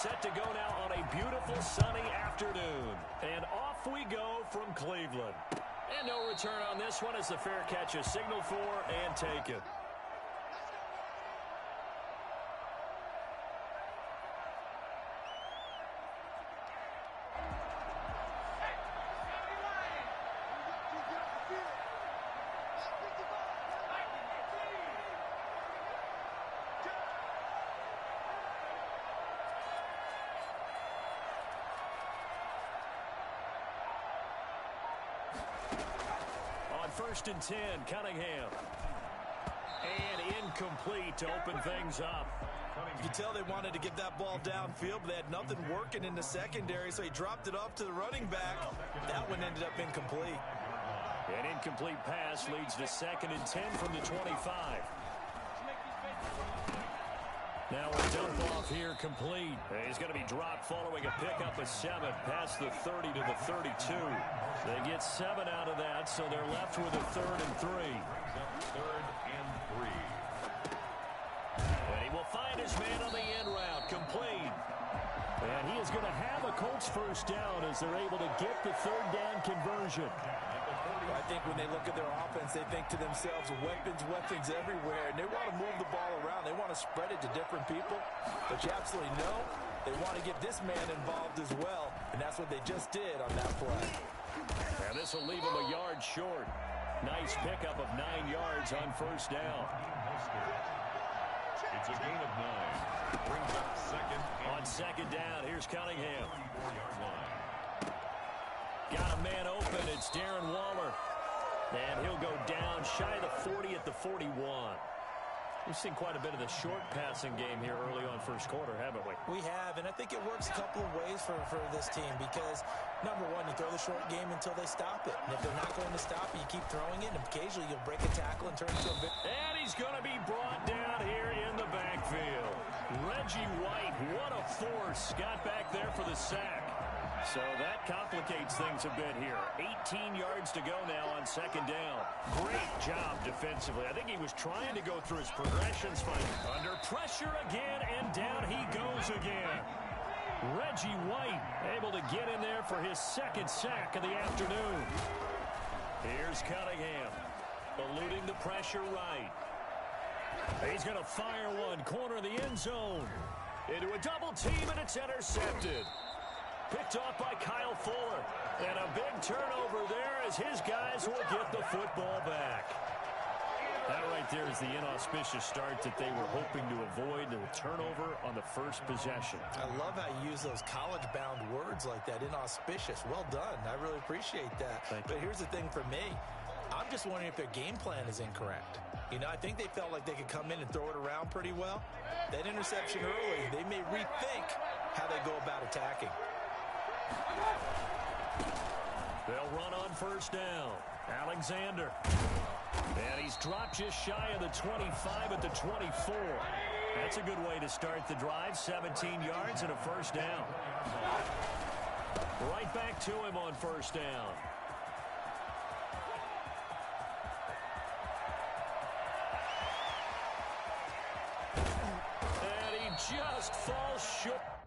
Speaker 4: set to go now on a beautiful sunny afternoon. And off we go from Cleveland. And no return on this one as the fair catch is signaled for and taken. First and 10, Cunningham. And incomplete to open things up.
Speaker 2: You can tell they wanted to get that ball downfield, but they had nothing working in the secondary, so he dropped it off to the running back. That one ended up incomplete.
Speaker 4: An incomplete pass leads to 2nd and 10 from the 25. Now a dump off here complete. He's going to be dropped following a pickup of 7 past the 30 to the 32. They get 7 out of that, so they're left with a 3rd and 3.
Speaker 3: 3rd and 3.
Speaker 4: And he will find his man on the end route, complete. And he is going to have a Colts first down as they're able to get the 3rd down conversion.
Speaker 2: I think when they look at their offense, they think to themselves, weapons everywhere, and they want to move the ball around. They want to spread it to different people, but you absolutely know they want to get this man involved as well, and that's what they just did on that play.
Speaker 4: And this will leave him a yard short. Nice pickup of 9 yards on first down.
Speaker 3: It's a gain of 9. Brings up 2nd.
Speaker 4: On 2nd down, here's Cunningham.
Speaker 3: 4-yard line.
Speaker 4: Got a man open. It's Darren Waller. And he'll go down shy of the 40 at the 41. We've seen quite a bit of the short passing game here early on first quarter, haven't we?
Speaker 2: We have, and I think it works a couple of ways for this team because, number one, you throw the short game until they stop it. And if they're not going to stop it, you keep throwing it, and occasionally you'll break a tackle and turn it into a big...
Speaker 4: And he's going to be brought down here in the backfield. Reggie White, what a force. Got back there for the sack. So that complicates things a bit here. 18 yards to go now on 2nd down. Great job defensively. I think he was trying to go through his progressions fine. Under pressure again, and down he goes again. Reggie White able to get in there for his 2nd sack of the afternoon. Here's Cunningham, eluding the pressure right. He's going to fire one, corner of the end zone. Into a double team, and it's intercepted. Picked off by Kyle Fuller. And a big turnover there as his guys will get the football back. That right there is the inauspicious start that they were hoping to avoid, the turnover on the first possession.
Speaker 2: I love how you use those college-bound words like that, inauspicious. Well done. I really appreciate that. But here's the thing for me. I'm just wondering if their game plan is incorrect. You know, I think they felt like they could come in and throw it around pretty well. That interception early, they may rethink how they go about attacking.
Speaker 4: They'll run on first down. Alexander. And he's dropped just shy of the 25 at the 24. That's a good way to start the drive. 17 yards and a first down. Right back to him on first down. And he just falls short.